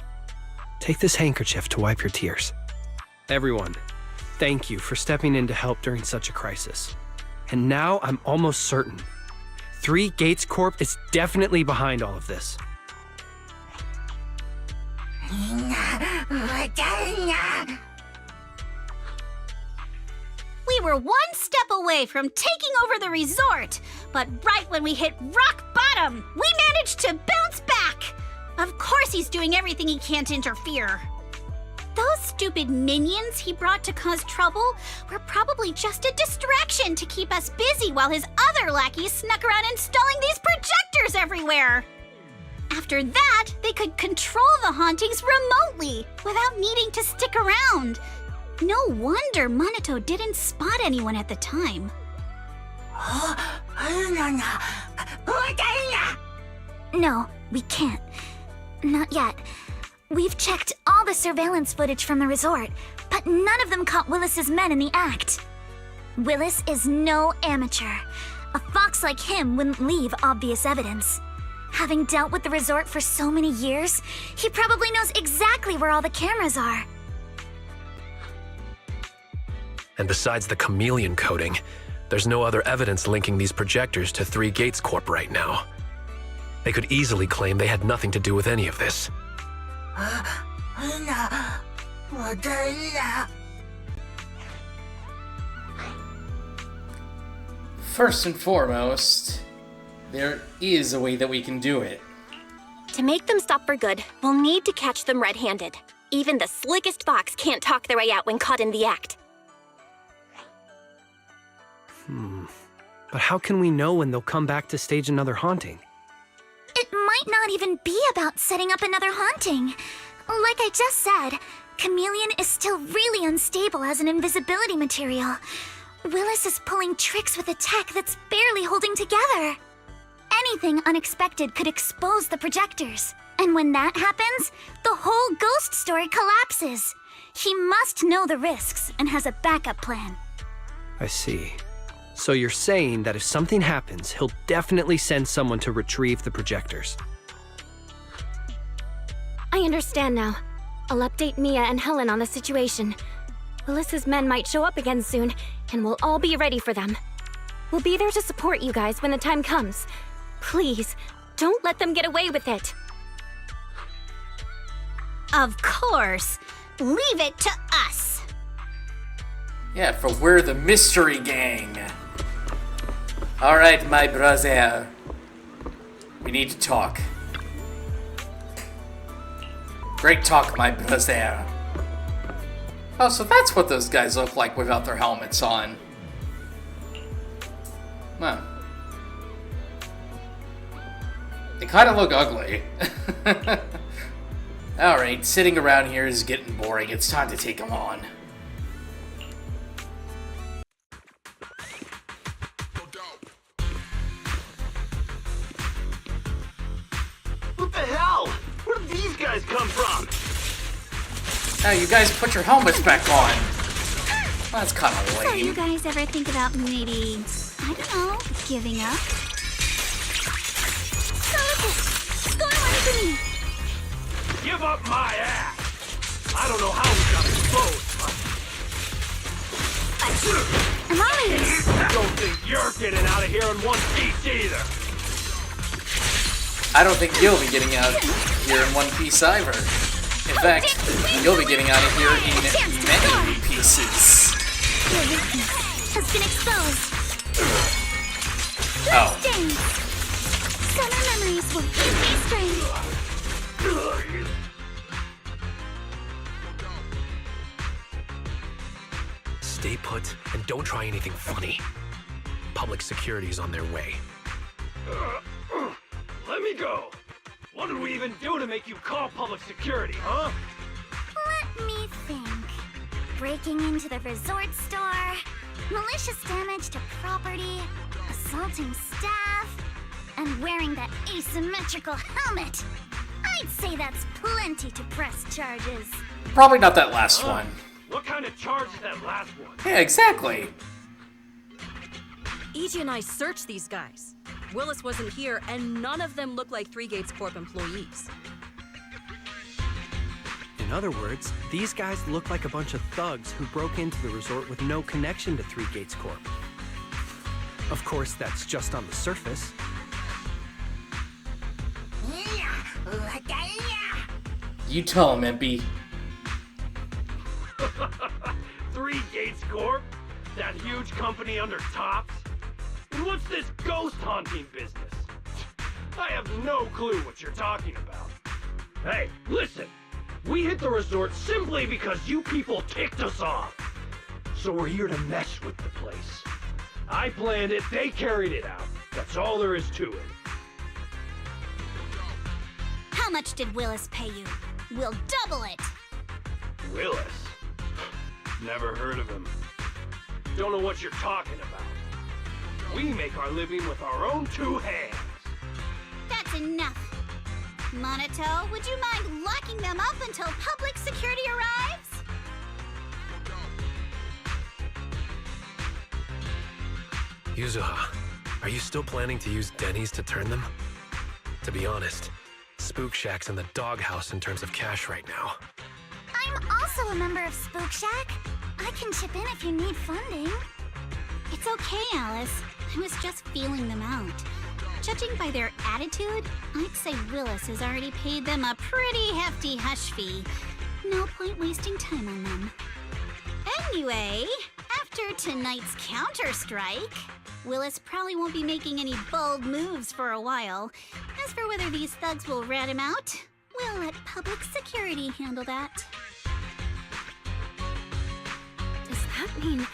[SPEAKER 5] Take this handkerchief to wipe your tears. Everyone, thank you for stepping in to help during such a crisis. And now I'm almost certain Three Gates Corp is definitely behind all of this.
[SPEAKER 2] We were one step away from taking over the resort, but right when we hit rock bottom, him! We managed to bounce back! Of course he's doing everything he can to interfere. Those stupid minions he brought to cause trouble were probably just a distraction to keep us busy while his other lackeys snuck around installing these projectors everywhere. After that, they could control the hauntings remotely without needing to stick around. No wonder Monato didn't spot anyone at the time.
[SPEAKER 7] No, we can't. Not yet. We've checked all the surveillance footage from the resort, but none of them caught Willis's men in the act. Willis is no amateur. A fox like him wouldn't leave obvious evidence. Having dealt with the resort for so many years, he probably knows exactly where all the cameras are.
[SPEAKER 6] And besides the chameleon coating, there's no other evidence linking these projectors to Three Gates Corp right now. They could easily claim they had nothing to do with any of this.
[SPEAKER 1] First and foremost, there is a way that we can do it.
[SPEAKER 3] To make them stop for good, we'll need to catch them red-handed. Even the slickest fox can't talk their way out when caught in the act.
[SPEAKER 5] But how can we know when they'll come back to stage another haunting?
[SPEAKER 7] It might not even be about setting up another haunting. Like I just said, Chameleon is still really unstable as an invisibility material. Willis is pulling tricks with a tech that's barely holding together. Anything unexpected could expose the projectors. And when that happens, the whole ghost story collapses. He must know the risks and has a backup plan.
[SPEAKER 5] I see. So you're saying that if something happens, he'll definitely send someone to retrieve the projectors.
[SPEAKER 3] I understand now. I'll update Mia and Helen on the situation. Willis's men might show up again soon, and we'll all be ready for them. We'll be there to support you guys when the time comes. Please, don't let them get away with it.
[SPEAKER 2] Of course. Leave it to us.
[SPEAKER 1] Yeah, for we're the mystery gang. Alright, my brother. We need to talk. Great talk, my brother. Oh, so that's what those guys look like without their helmets on. Huh. They kind of look ugly. Alright, sitting around here is getting boring. It's time to take them on.
[SPEAKER 10] What the hell? Where did these guys come from?
[SPEAKER 1] Now, you guys put your helmets back on. Well, that's kind of
[SPEAKER 2] So you
[SPEAKER 1] lame.
[SPEAKER 2] guys ever think about maybe, I don't know, giving up? Storm onto me!
[SPEAKER 10] Give up my ass! I don't know how we got exposed, but...
[SPEAKER 2] I'm all ears.
[SPEAKER 10] Don't think you're getting out of here in one piece either!
[SPEAKER 1] I don't think you'll be getting out here in one piece either. In fact, you'll be getting out of here in many pieces.
[SPEAKER 2] Your weakness has been exposed.
[SPEAKER 1] Oh.
[SPEAKER 2] Stains. Summer memories will give me strength.
[SPEAKER 6] Stay put and don't try anything funny. Public security is on their way.
[SPEAKER 10] Let me go! What did we even do to make you call public security, huh?
[SPEAKER 7] Let me think. Breaking into the resort store, malicious damage to property, assaulting staff, and wearing that asymmetrical helmet. I'd say that's plenty to press charges.
[SPEAKER 1] Probably not that last one.
[SPEAKER 10] What kind of charge is that last one?
[SPEAKER 1] Yeah, exactly.
[SPEAKER 9] E.G. and I searched these guys. Willis wasn't here, and none of them look like Three Gates Corp employees.
[SPEAKER 5] In other words, these guys look like a bunch of thugs who broke into the resort with no connection to Three Gates Corp. Of course, that's just on the surface.
[SPEAKER 1] You tell him, Impy.
[SPEAKER 10] Three Gates Corp? That huge company under Tops? And what's this ghost haunting business? I have no clue what you're talking about. Hey, listen. We hit the resort simply because you people ticked us off. So we're here to mess with the place. I planned it, they carried it out. That's all there is to it.
[SPEAKER 2] How much did Willis pay you? We'll double it!
[SPEAKER 10] Willis? Never heard of him. Don't know what you're talking about. We make our living with our own two hands.
[SPEAKER 2] That's enough. Monato, would you mind locking them up until public security arrives?
[SPEAKER 6] Yuzuha, are you still planning to use Denny's to turn them? To be honest, Spook Shack's in the doghouse in terms of cash right now.
[SPEAKER 7] I'm also a member of Spook Shack. I can chip in if you need funding.
[SPEAKER 2] It's okay, Alice. I was just feeling them out. Judging by their attitude, I'd say Willis has already paid them a pretty hefty hush fee. No point wasting time on them. Anyway, after tonight's counter-strike, Willis probably won't be making any bold moves for a while. As for whether these thugs will rat him out, we'll let public security handle that.
[SPEAKER 3] Does that mean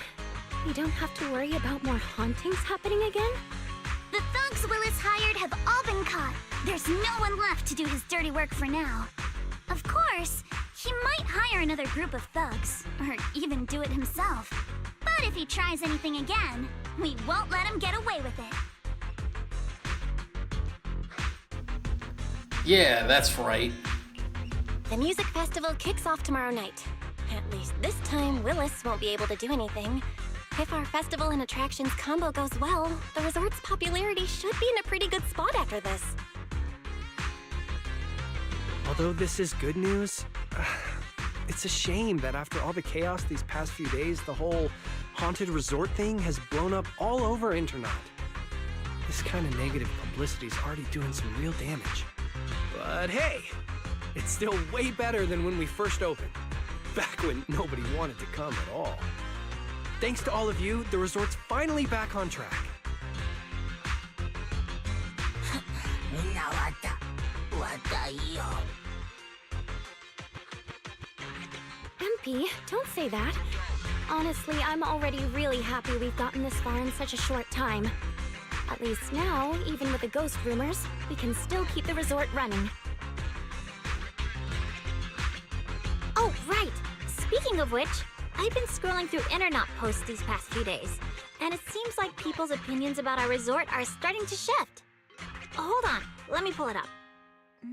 [SPEAKER 3] we don't have to worry about more hauntings happening again?
[SPEAKER 7] The thugs Willis hired have all been caught. There's no one left to do his dirty work for now. Of course, he might hire another group of thugs, or even do it himself. But if he tries anything again, we won't let him get away with it.
[SPEAKER 1] Yeah, that's right.
[SPEAKER 3] The music festival kicks off tomorrow night. At least this time, Willis won't be able to do anything. If our festival and attractions combo goes well, the resort's popularity should be in a pretty good spot after this.
[SPEAKER 5] Although this is good news, it's a shame that after all the chaos these past few days, the whole haunted resort thing has blown up all over internet. This kind of negative publicity is already doing some real damage. But hey, it's still way better than when we first opened, back when nobody wanted to come at all. Thanks to all of you, the resort's finally back on track.
[SPEAKER 3] MP, don't say that. Honestly, I'm already really happy we've gotten this far in such a short time. At least now, even with the ghost rumors, we can still keep the resort running. Oh, right! Speaking of which, I've been scrolling through internet posts these past few days, and it seems like people's opinions about our resort are starting to shift. Hold on, let me pull it up.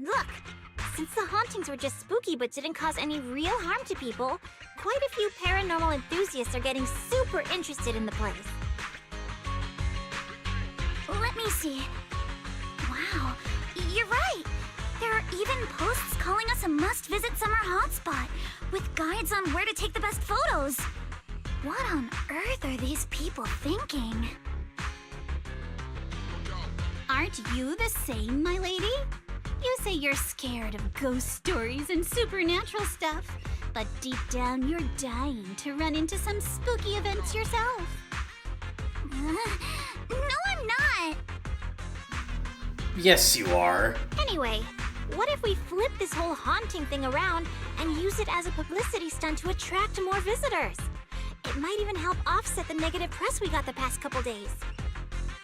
[SPEAKER 3] Look, since the hauntings were just spooky but didn't cause any real harm to people, quite a few paranormal enthusiasts are getting super interested in the place.
[SPEAKER 7] Let me see. Wow, you're right. There are even posts calling us a must-visit summer hotspot, with guides on where to take the best photos. What on earth are these people thinking?
[SPEAKER 2] Aren't you the same, my lady? You say you're scared of ghost stories and supernatural stuff, but deep down you're dying to run into some spooky events yourself.
[SPEAKER 7] No, I'm not.
[SPEAKER 1] Yes, you are.
[SPEAKER 3] Anyway, what if we flip this whole haunting thing around and use it as a publicity stunt to attract more visitors? It might even help offset the negative press we got the past couple days.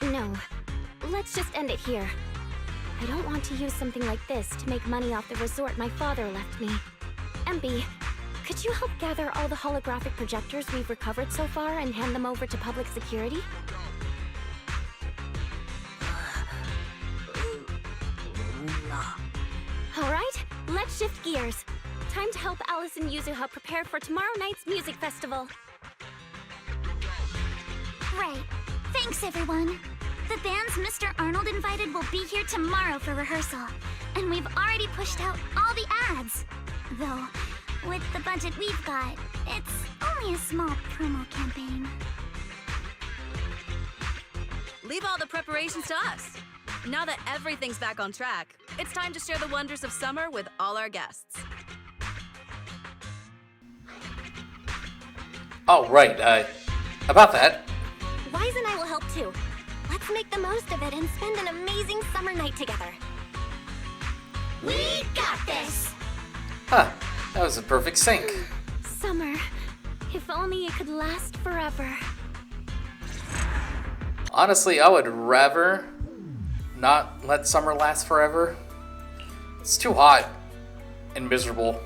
[SPEAKER 3] No, let's just end it here. I don't want to use something like this to make money off the resort my father left me. MB, could you help gather all the holographic projectors we've recovered so far and hand them over to public security? Alright, let's shift gears. Time to help Alice and Yuzuha prepare for tomorrow night's music festival.
[SPEAKER 7] Right. Thanks, everyone. The bands Mr. Arnold invited will be here tomorrow for rehearsal. And we've already pushed out all the ads. Though, with the budget we've got, it's only a small promo campaign.
[SPEAKER 9] Leave all the preparations to us. Now that everything's back on track, it's time to share the wonders of summer with all our guests.
[SPEAKER 1] Oh, right, about that.
[SPEAKER 3] Wise and I will help too. Let's Let's make the most of it and spend an amazing summer night together.
[SPEAKER 2] We got this!
[SPEAKER 1] Huh, that was a perfect sync.
[SPEAKER 3] Summer. If only it could last forever.
[SPEAKER 1] Honestly, I would rather not let summer last forever. It's too hot and miserable.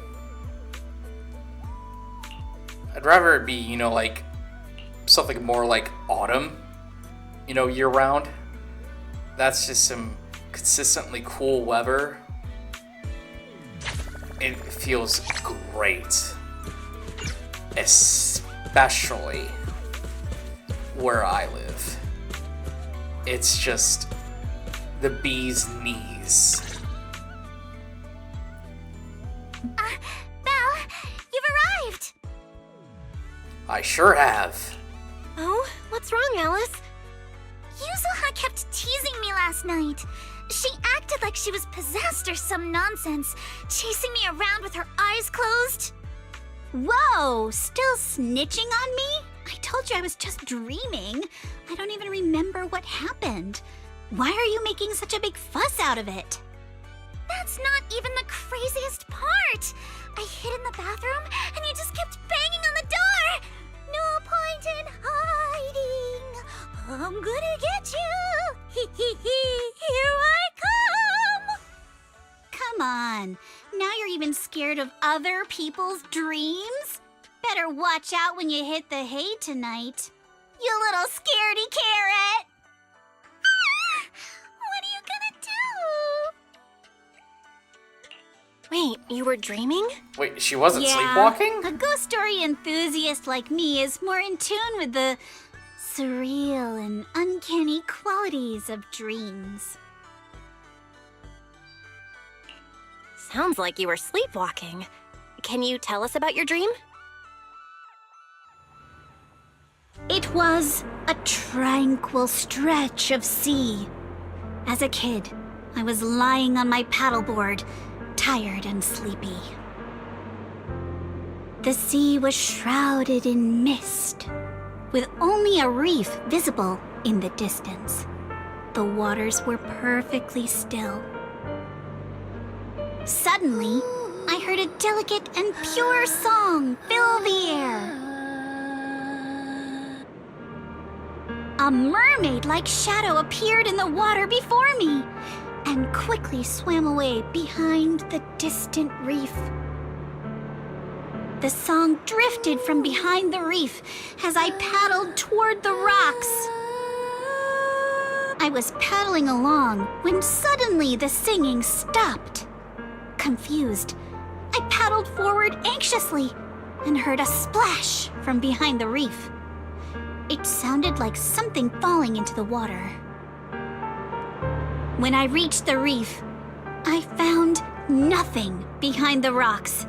[SPEAKER 1] I'd rather it be, you know, like something more like autumn, you know, year round. That's just some consistently cool weather. It feels great. Especially where I live. It's just the bee's knees.
[SPEAKER 2] Belle, you've arrived!
[SPEAKER 1] I sure have.
[SPEAKER 3] Oh, what's wrong, Alice?
[SPEAKER 2] Yuzuha kept teasing me last night. She acted like she was possessed or some nonsense, chasing me around with her eyes closed.
[SPEAKER 7] Whoa, still snitching on me? I told you I was just dreaming. I don't even remember what happened. Why are you making such a big fuss out of it?
[SPEAKER 2] That's not even the craziest part. I hid in the bathroom and you just kept banging on the door. No point in hiding. I'm gonna get you. Hee hee hee. Here I come.
[SPEAKER 7] Come on. Now you're even scared of other people's dreams? Better watch out when you hit the hay tonight. You little scaredy carrot.
[SPEAKER 2] What are you gonna do?
[SPEAKER 3] Wait, you were dreaming?
[SPEAKER 1] Wait, she wasn't
[SPEAKER 7] Yeah,
[SPEAKER 1] sleepwalking?
[SPEAKER 7] a ghost story enthusiast like me is more in tune with the surreal and uncanny qualities of dreams.
[SPEAKER 3] Sounds like you were sleepwalking. Can you tell us about your dream?
[SPEAKER 7] It was a tranquil stretch of sea. As a kid, I was lying on my paddleboard, tired and sleepy. The sea was shrouded in mist, with only a reef visible in the distance. The waters were perfectly still. Suddenly, I heard a delicate and pure song fill the air. A mermaid-like shadow appeared in the water before me and quickly swam away behind the distant reef. The song drifted from behind the reef as I paddled toward the rocks. I was paddling along when suddenly the singing stopped. Confused, I paddled forward anxiously and heard a splash from behind the reef. It sounded like something falling into the water. When I reached the reef, I found nothing behind the rocks,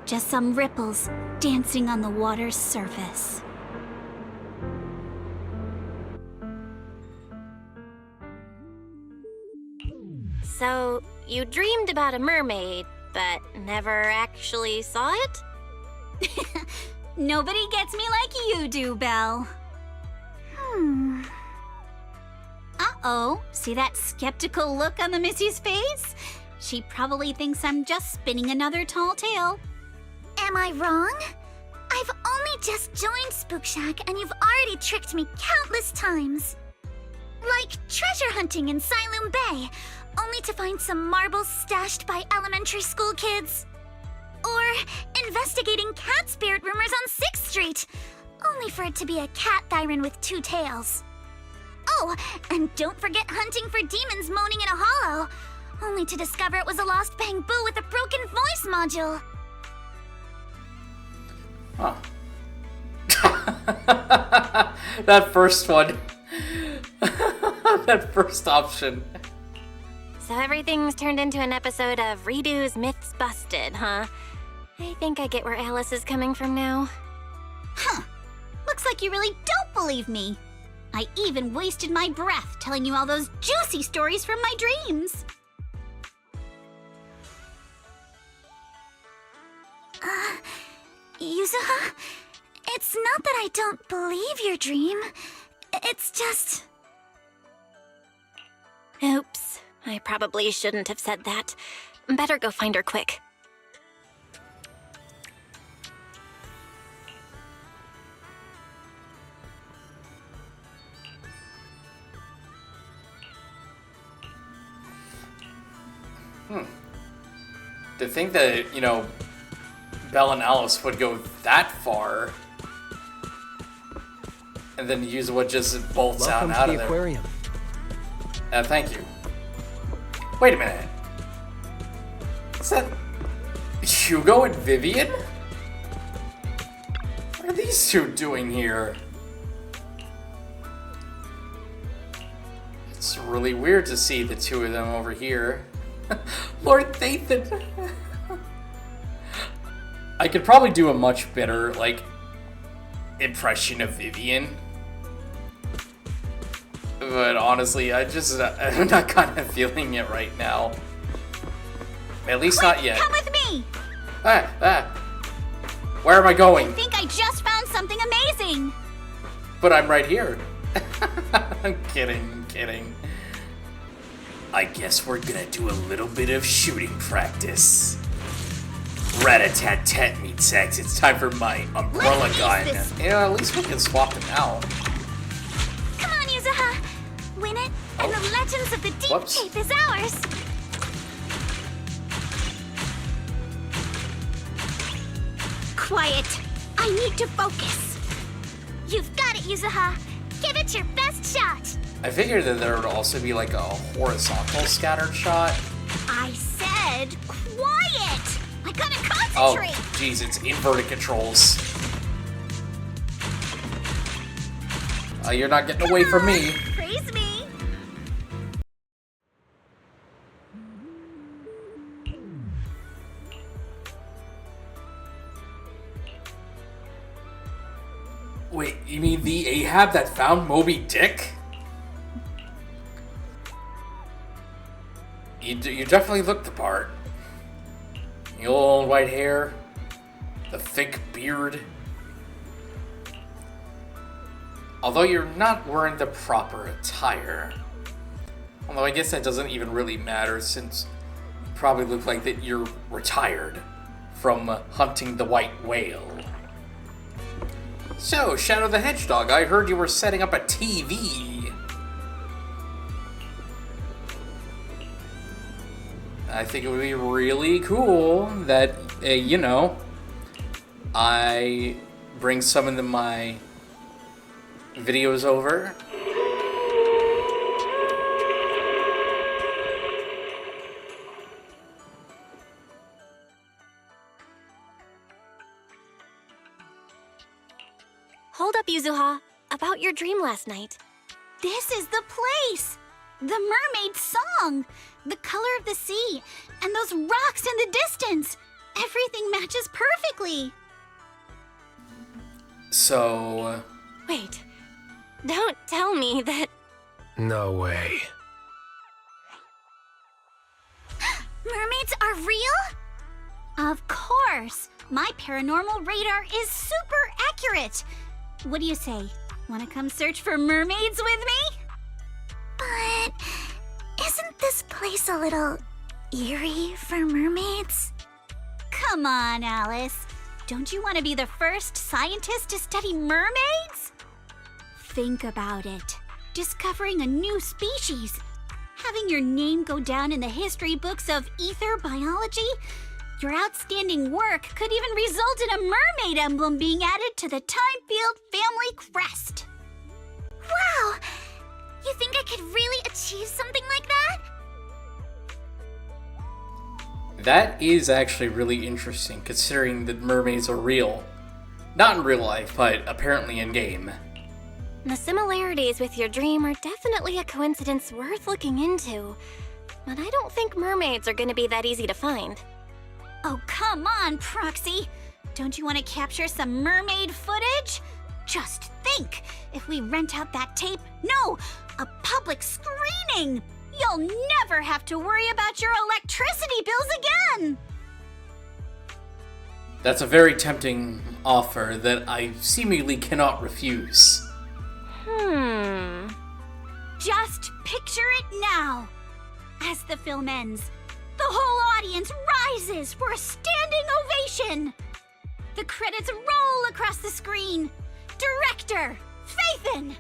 [SPEAKER 7] just some ripples dancing on the water's surface.
[SPEAKER 3] So, you dreamed about a mermaid, but never actually saw it?
[SPEAKER 7] Nobody gets me like you do, Belle. Uh-oh, see that skeptical look on the Missy's face? She probably thinks I'm just spinning another tall tale.
[SPEAKER 2] Am I wrong? I've only just joined Spook Shack and you've already tricked me countless times. Like treasure hunting in Siloam Bay, only to find some marbles stashed by elementary school kids. Or investigating cat spirit rumors on 6th Street, only for it to be a cat siren with 2 tails. Oh, and don't forget hunting for demons moaning in a hollow, only to discover it was a lost bamboo with a broken voice module.
[SPEAKER 1] Huh. That first one. That first option.
[SPEAKER 3] So everything's turned into an episode of Redo's Myths Busted, huh? I think I get where Alice is coming from now.
[SPEAKER 7] Huh. Looks like you really don't believe me. I even wasted my breath telling you all those juicy stories from my dreams.
[SPEAKER 2] Yuzuha, it's not that I don't believe your dream. It's just...
[SPEAKER 3] Oops, I probably shouldn't have said that. Better go find her quick.
[SPEAKER 1] To think that, you know, Belle and Alice would go that far, and then use what just bolts out
[SPEAKER 5] Welcome
[SPEAKER 1] and out
[SPEAKER 5] to
[SPEAKER 1] of
[SPEAKER 5] the
[SPEAKER 1] there.
[SPEAKER 5] aquarium.
[SPEAKER 1] Thank you. Wait a minute. Is that Hugo and Vivian? What are these two doing here? It's really weird to see the two of them over here. Lord Nathan. I could probably do a much better, like, impression of Vivian. But honestly, I'm not kind of feeling it right now. At least not yet.
[SPEAKER 2] Come with me!
[SPEAKER 1] Where am I going?
[SPEAKER 2] I think I just found something amazing!
[SPEAKER 1] But I'm right here. I'm kidding. I guess we're gonna do a little bit of shooting practice. Rat-a-tat-tat meets X. It's time for my umbrella
[SPEAKER 2] Let's
[SPEAKER 1] gun.
[SPEAKER 2] use this.
[SPEAKER 1] Yeah, at least we can swap them out.
[SPEAKER 2] Come on, Yuzuha! Win it, and the legends of the Deep
[SPEAKER 1] Whoops.
[SPEAKER 2] Cape is ours! Quiet! I need to focus! You've got it, Yuzuha! Give it your best shot!
[SPEAKER 1] I figured that there would also be like a horizontal scattered shot.
[SPEAKER 2] I said quiet! I gotta
[SPEAKER 1] Oh,
[SPEAKER 2] concentrate!
[SPEAKER 1] jeez, it's inverted controls. You're not getting away from me.
[SPEAKER 2] Praise me!
[SPEAKER 1] Wait, you mean the Ahab that found Moby Dick? You definitely look the part. The old white hair, the thick beard. Although you're not wearing the proper attire. Although I guess that doesn't even really matter since you probably look like that you're retired from hunting the white whale. So, Shadow the Hedgehog, I heard you were setting up a TV. I think it would be really cool that, you know, I bring some of my videos over.
[SPEAKER 3] Hold up, Yuzuha. About your dream last night.
[SPEAKER 2] This is the place! The mermaid song! The color of the sea! And those rocks in the distance! Everything matches perfectly!
[SPEAKER 1] So,
[SPEAKER 3] Wait. Don't tell me that...
[SPEAKER 6] No way.
[SPEAKER 2] Mermaids are real? Of course! My paranormal radar is super accurate! What do you say? Want to come search for mermaids with me?
[SPEAKER 7] But isn't this place a little eerie for mermaids?
[SPEAKER 2] Come on, Alice. Don't you want to be the first scientist to study mermaids? Think about it. Discovering a new species. Having your name go down in the history books of ether biology. Your outstanding work could even result in a mermaid emblem being added to the Timefield family crest.
[SPEAKER 7] Wow! You think I could really achieve something like that?
[SPEAKER 1] that is actually really interesting considering that mermaids are real. Not in real life, but apparently in game.
[SPEAKER 3] The similarities with your dream are definitely a coincidence worth looking into. But I don't think mermaids are gonna be that easy to find.
[SPEAKER 2] Oh, come on, Proxy. Don't you want to capture some mermaid footage? Just think, if we rent out that tape, no, a public screening, you'll never have to worry about your electricity bills again.
[SPEAKER 1] That's a very tempting offer that I seemingly cannot refuse.
[SPEAKER 2] Just Just picture it now. As the film ends, the whole audience rises for a standing ovation. The credits roll across the screen. Director, Faithin,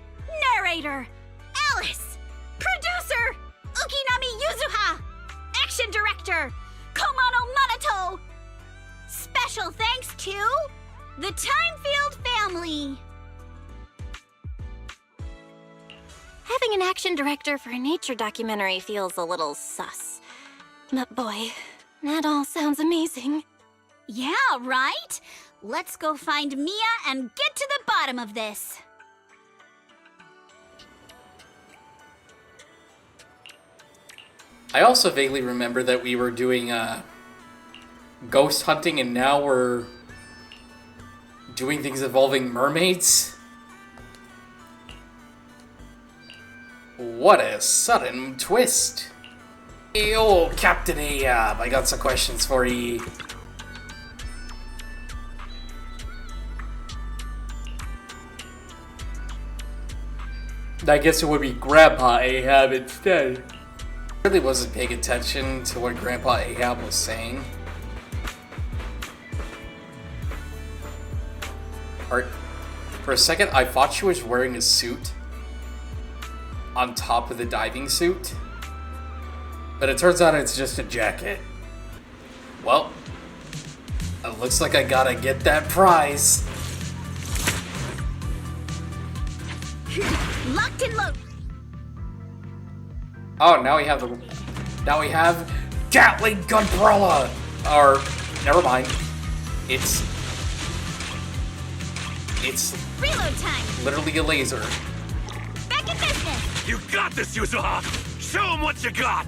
[SPEAKER 2] narrator, Alice, producer, Ukinami Yuzuha, action director, Komano Manato. Special thanks to the Timefield family.
[SPEAKER 3] Having an action director for a nature documentary feels a little sus. But boy, that all sounds amazing.
[SPEAKER 2] Yeah, right? Let's go find Mia and get to the bottom of this.
[SPEAKER 1] I also vaguely remember that we were doing ghost hunting, and now we're doing things involving mermaids. What a sudden twist. Hey, oh, Captain Ahab, I got some questions for you. I guess it would be Grandpa Ahab instead. I really wasn't paying attention to what Grandpa Ahab was saying. For a second, I thought she was wearing a suit on top of the diving suit, but it turns out it's just a jacket. Well, it looks like I gotta get that prize.
[SPEAKER 2] Locked and loaded.
[SPEAKER 1] Oh, now we have Gatling Gunbrella! Or, never mind. It's
[SPEAKER 2] Reload time.
[SPEAKER 1] literally a laser.
[SPEAKER 2] Back in business.
[SPEAKER 10] You got this, Yuzuha! Show him what you got!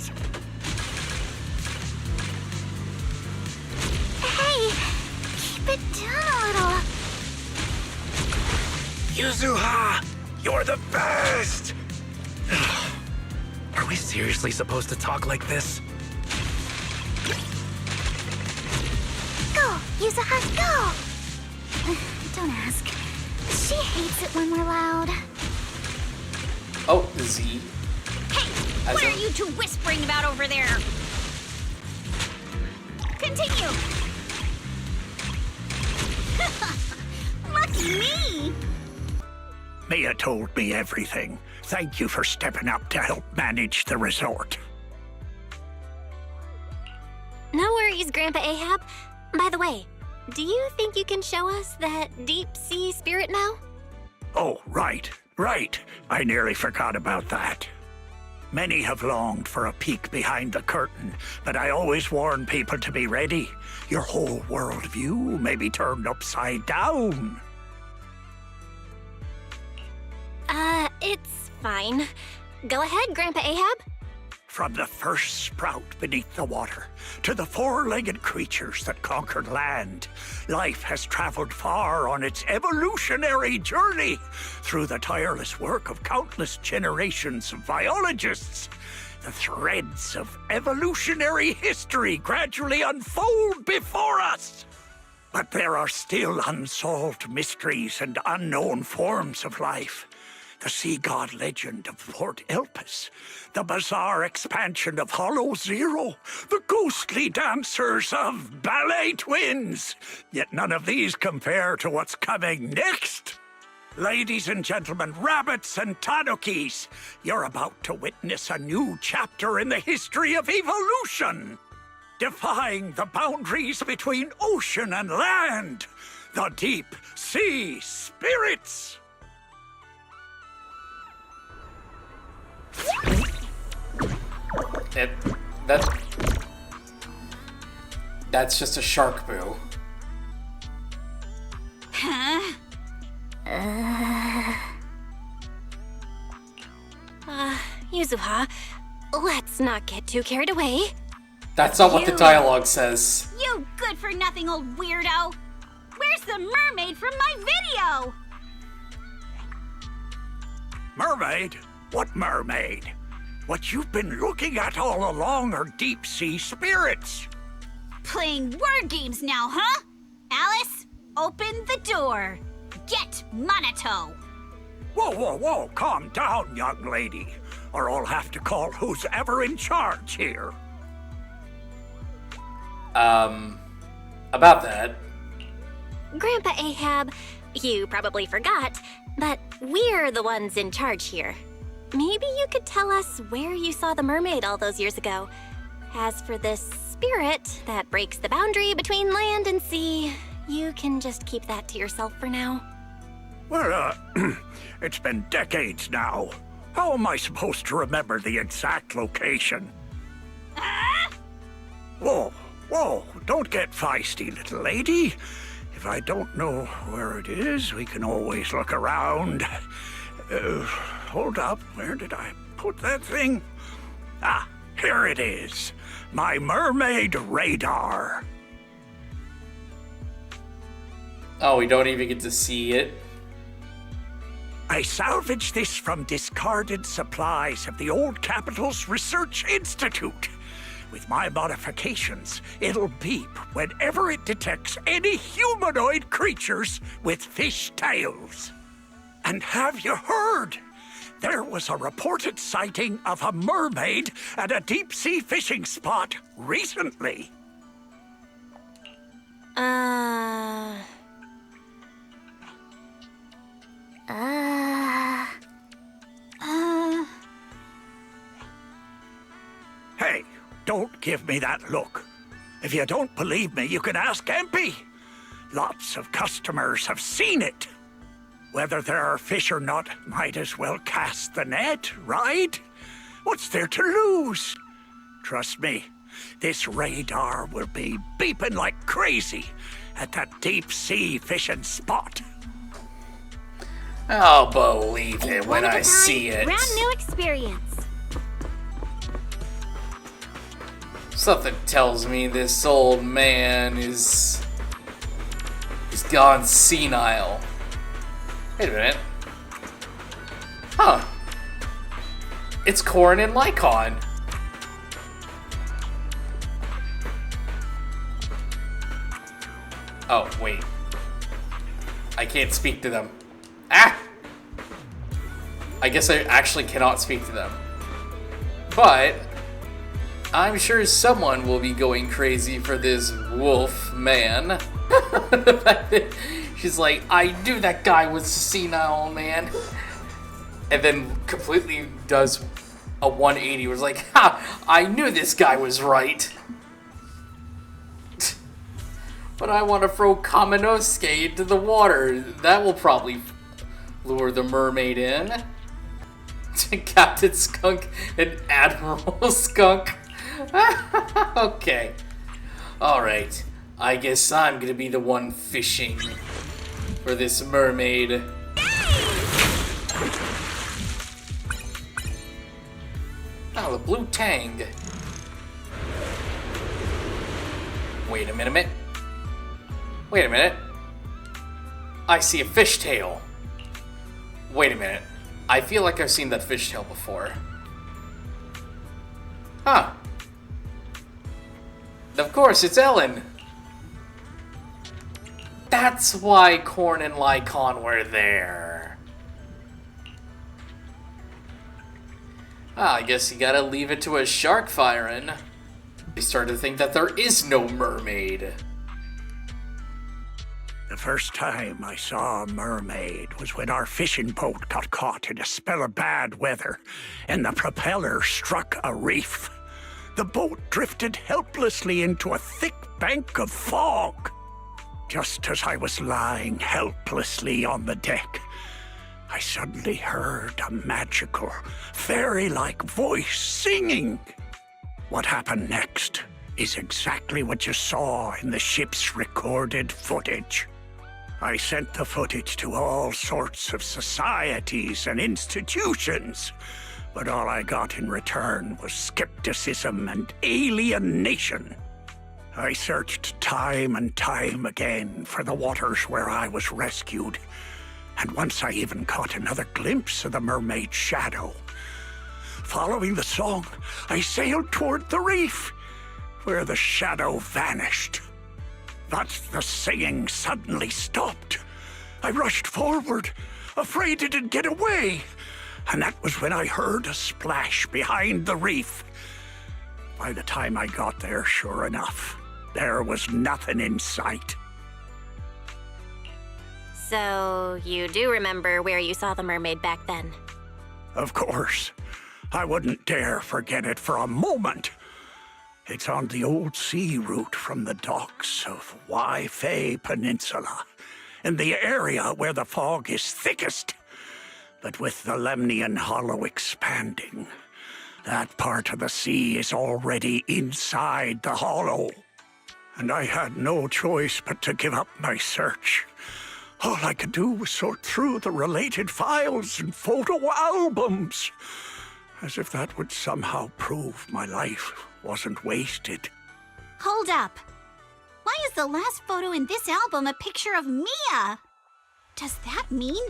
[SPEAKER 7] Hey, keep it down a little.
[SPEAKER 10] Yuzuha! You're the best! Are we seriously supposed to talk like this?
[SPEAKER 7] Go, Yuzuha, go! Don't ask. She hates it when we're loud.
[SPEAKER 1] Oh, Z.
[SPEAKER 2] Hey, what are you two whispering about over there? Continue. Lucky me.
[SPEAKER 11] Mia told me everything. Thank you for stepping up to help manage the resort.
[SPEAKER 3] No worries, Grandpa Ahab. By the way, do you think you can show us that deep sea spirit now?
[SPEAKER 11] Oh, right. I nearly forgot about that. Many have longed for a peek behind the curtain, but I always warn people to be ready. Your whole worldview may be turned upside down.
[SPEAKER 3] It's fine. Go ahead, Grandpa Ahab.
[SPEAKER 11] From the first sprout beneath the water to the four-legged creatures that conquered land, life has traveled far on its evolutionary journey through the tireless work of countless generations of biologists. The threads of evolutionary history gradually unfold before us. But there are still unsolved mysteries and unknown forms of life. The sea god legend of Port Elpis, the bizarre expansion of Hollow Zero, the ghostly dancers of Ballet Twins. Yet none of these compare to what's coming next. Ladies and gentlemen, rabbits and tanukis, you're about to witness a new chapter in the history of evolution. Defying the boundaries between ocean and land, the deep sea spirits.
[SPEAKER 1] That's just a shark, boo.
[SPEAKER 2] Huh?
[SPEAKER 3] Yuzuha, let's not get too carried away.
[SPEAKER 1] That's not what the dialogue says.
[SPEAKER 2] You good-for-nothing old weirdo. Where's the mermaid from my video?
[SPEAKER 11] Mermaid? What mermaid? What you've been looking at all along are deep-sea spirits.
[SPEAKER 2] Playing word games now, huh? Alice, open the door. Get Manato.
[SPEAKER 11] Whoa, calm down, young lady. or I'll have to call who's ever in charge here.
[SPEAKER 1] About that.
[SPEAKER 3] Grandpa Ahab, you probably forgot, but we're the ones in charge here. Maybe you could tell us where you saw the mermaid all those years ago. As for this spirit that breaks the boundary between land and sea, you can just keep that to yourself for now.
[SPEAKER 11] Well, it's been decades now. How am I supposed to remember the exact location? Whoa, don't get feisty, little lady. If I don't know where it is, we can always look around. Hold up, where did I put that thing? Ah, here it is. My mermaid radar.
[SPEAKER 1] Oh, we don't even get to see it.
[SPEAKER 11] I salvaged this from discarded supplies of the old Capital's Research Institute. With my modifications, it'll beep whenever it detects any humanoid creatures with fish tails. And have you heard? There was a reported sighting of a mermaid at a deep-sea fishing spot recently. Hey, don't give me that look. If you don't believe me, you can ask Empy. Lots of customers have seen it. Whether there are fish or not, might as well cast the net, right? What's there to lose? Trust me, this radar will be beeping like crazy at that deep-sea fishing spot.
[SPEAKER 1] I'll believe it when I see it.
[SPEAKER 2] Brand new experience.
[SPEAKER 1] Something tells me this old man is gone senile. Wait a minute. Huh. It's Corn and Lycon. Oh, wait. I can't speak to them. Ah! I guess I actually cannot speak to them. But I'm sure someone will be going crazy for this wolf man. The fact that she's like, I knew that guy was senile, man. And then completely does a 180. Was like, ha! I knew this guy was right. But I want to throw Kaminosuke into the water. That will probably lure the mermaid in. Captain Skunk and Admiral Skunk. Okay. Alright. I guess I'm gonna be the one fishing for this mermaid. Oh, the blue tang. Wait a minute. Wait a minute. I see a fishtail. Wait a minute. I feel like I've seen that fishtail before. Huh. Of course, it's Ellen. That's why Corn and Lycon were there. I guess you gotta leave it to a shark firing. We started to think that there is no mermaid.
[SPEAKER 11] The first time I saw a mermaid was when our fishing boat got caught in a spell of bad weather and the propeller struck a reef. The boat drifted helplessly into a thick bank of fog. Just as I was lying helplessly on the deck, I suddenly heard a magical, fairy-like voice singing. What happened next is exactly what you saw in the ship's recorded footage. I sent the footage to all sorts of societies and institutions, but all I got in return was skepticism and alienation. I searched time and time again for the waters where I was rescued, and once I even caught another glimpse of the mermaid's shadow. Following the song, I sailed toward the reef, where the shadow vanished. But the singing suddenly stopped. I rushed forward, afraid it would get away. and that was when I heard a splash behind the reef. By the time I got there, sure enough, there was nothing in sight.
[SPEAKER 3] So, you do remember where you saw the mermaid back then?
[SPEAKER 11] Of course. I wouldn't dare forget it for a moment. It's on the old sea route from the docks of Waifei Peninsula, in the area where the fog is thickest. But with the Lemnian Hollow expanding, that part of the sea is already inside the hollow. And I had no choice but to give up my search. All I could do was sort through the related files and photo albums, as if that would somehow prove my life wasn't wasted.
[SPEAKER 2] Hold up. Why is the last photo in this album a picture of Mia? Does that mean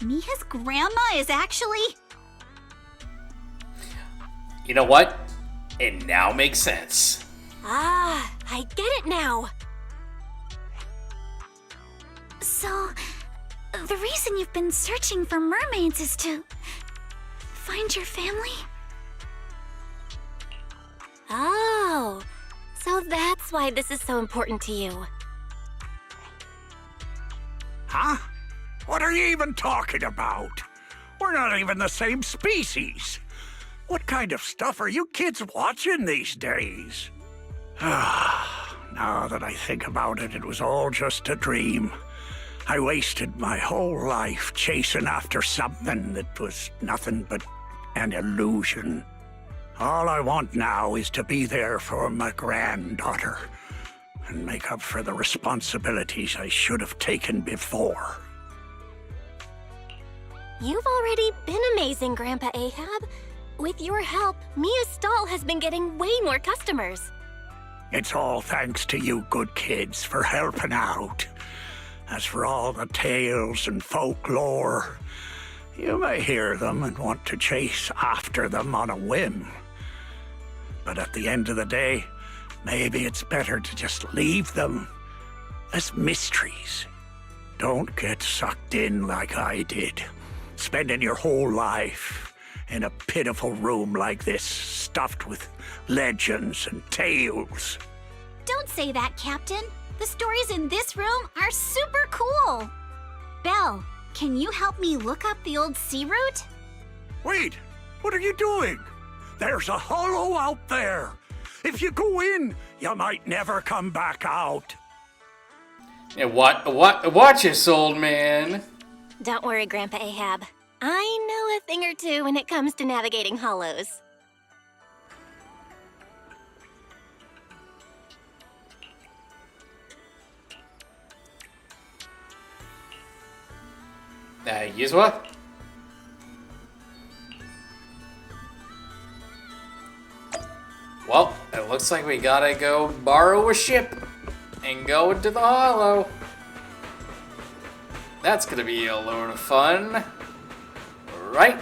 [SPEAKER 2] Mia's grandma is actually...
[SPEAKER 1] You know what? It now makes sense.
[SPEAKER 3] Ah, I get it now.
[SPEAKER 7] So, the reason you've been searching for mermaids is to find your family?
[SPEAKER 3] Oh, so that's why this is so important to you.
[SPEAKER 11] Huh? What are you even talking about? We're not even the same species. What kind of stuff are you kids watching these days? Now that I think about it, it was all just a dream. I wasted my whole life chasing after something that was nothing but an illusion. All I want now is to be there for my granddaughter and make up for the responsibilities I should have taken before.
[SPEAKER 3] You've already been amazing, Grandpa Ahab. With your help, Mia's stall has been getting way more customers.
[SPEAKER 11] It's all thanks to you good kids for helping out. As for all the tales and folklore, you may hear them and want to chase after them on a whim. But at the end of the day, maybe it's better to just leave them as mysteries. Don't get sucked in like I did, spending your whole life in a pitiful room like this, stuffed with legends and tales.
[SPEAKER 2] Don't say that, Captain. The stories in this room are super cool. Belle, can you help me look up the old sea route?
[SPEAKER 11] Wait, what are you doing? There's a hollow out there. If you go in, you might never come back out.
[SPEAKER 1] Yeah, watch this, old man.
[SPEAKER 3] Don't worry, Grandpa Ahab. I know a thing or two when it comes to navigating hollows.
[SPEAKER 1] Use what? Well, it looks like we gotta go borrow a ship and go into the hollow. That's gonna be a load of fun. Right?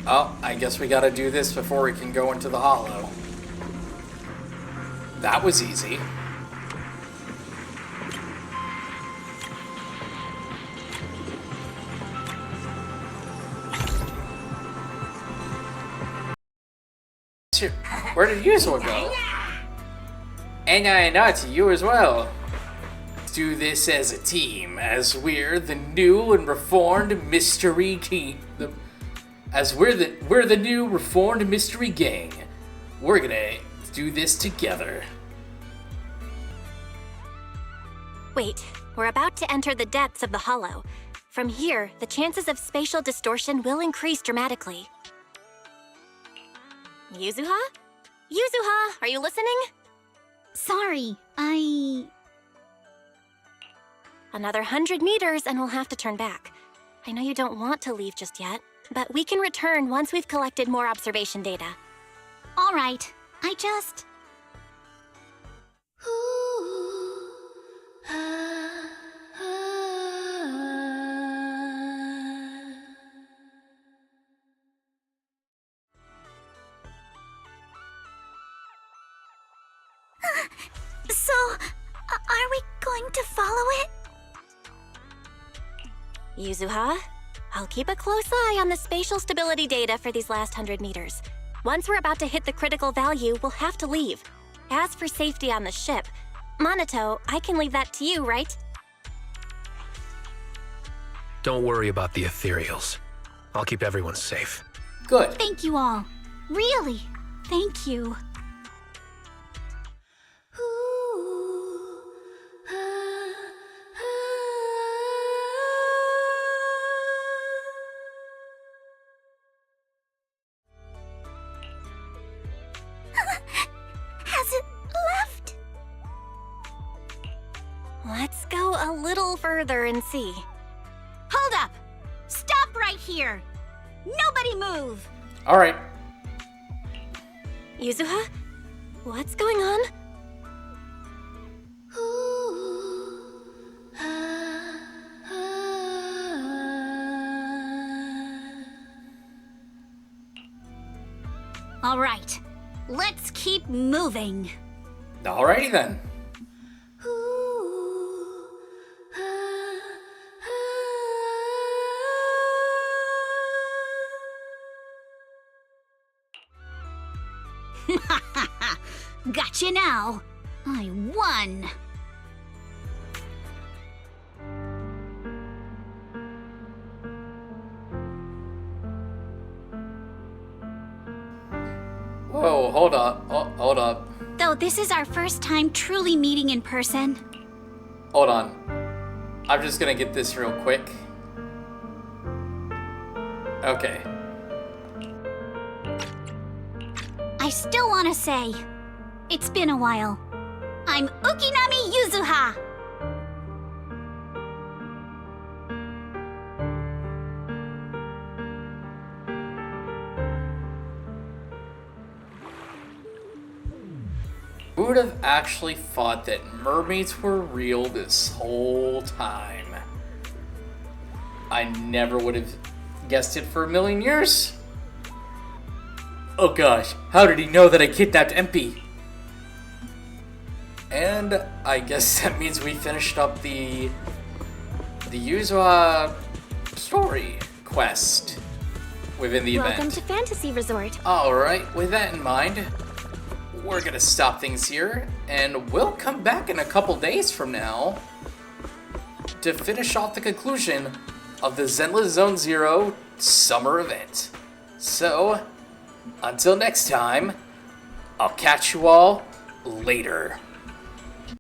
[SPEAKER 1] Oh, I guess we gotta do this before we can go into the hollow. That was easy. Where did Yuzel go? And I nod to you as well. Let's do this as a team, as we're the new and reformed mystery team. We're the new reformed mystery gang. We're gonna do this together.
[SPEAKER 3] Wait, we're about to enter the depths of the hollow. From here, the chances of spatial distortion will increase dramatically. Yuzuha? Yuzuha, are you listening?
[SPEAKER 2] Sorry,
[SPEAKER 3] Another 100 meters and we'll have to turn back. I know you don't want to leave just yet, but we can return once we've collected more observation data.
[SPEAKER 2] All right. I just...
[SPEAKER 7] So, are we going to follow it?
[SPEAKER 3] Yuzuha, I'll keep a close eye on the spatial stability data for these last 100 meters. Once we're about to hit the critical value, we'll have to leave. As for safety on the ship, Monato, I can leave that to you, right?
[SPEAKER 6] Don't worry about the ethereals. I'll keep everyone safe.
[SPEAKER 1] Good.
[SPEAKER 7] Thank you all. Really, thank you. Has it left?
[SPEAKER 3] Let's go a little further and see.
[SPEAKER 2] Hold up! Stop right here! Nobody move!
[SPEAKER 1] Alright.
[SPEAKER 3] Yuzuha? What's going on?
[SPEAKER 2] All right, let's keep moving.
[SPEAKER 1] Alrighty then.
[SPEAKER 2] Gotcha now. I won.
[SPEAKER 1] Whoa, hold up. Oh, hold up.
[SPEAKER 7] Though this is our first time truly meeting in person.
[SPEAKER 1] Hold on. I'm just gonna get this real quick. Okay.
[SPEAKER 7] I still want to say, it's been a while. I'm Ukinami Yuzuha.
[SPEAKER 1] Who would have actually thought that mermaids were real this whole time? I never would have guessed it for a million years. Oh gosh, how did he know that I kidnapped MP? And I guess that means we finished up the Yuzuha story quest within the
[SPEAKER 3] Welcome
[SPEAKER 1] event.
[SPEAKER 3] to Fantasy Resort.
[SPEAKER 1] Alright, with that in mind, we're gonna stop things here, and we'll come back in a couple days from now to finish off the conclusion of the Zenless Zone Zero summer event. So, until next time, I'll catch you all later.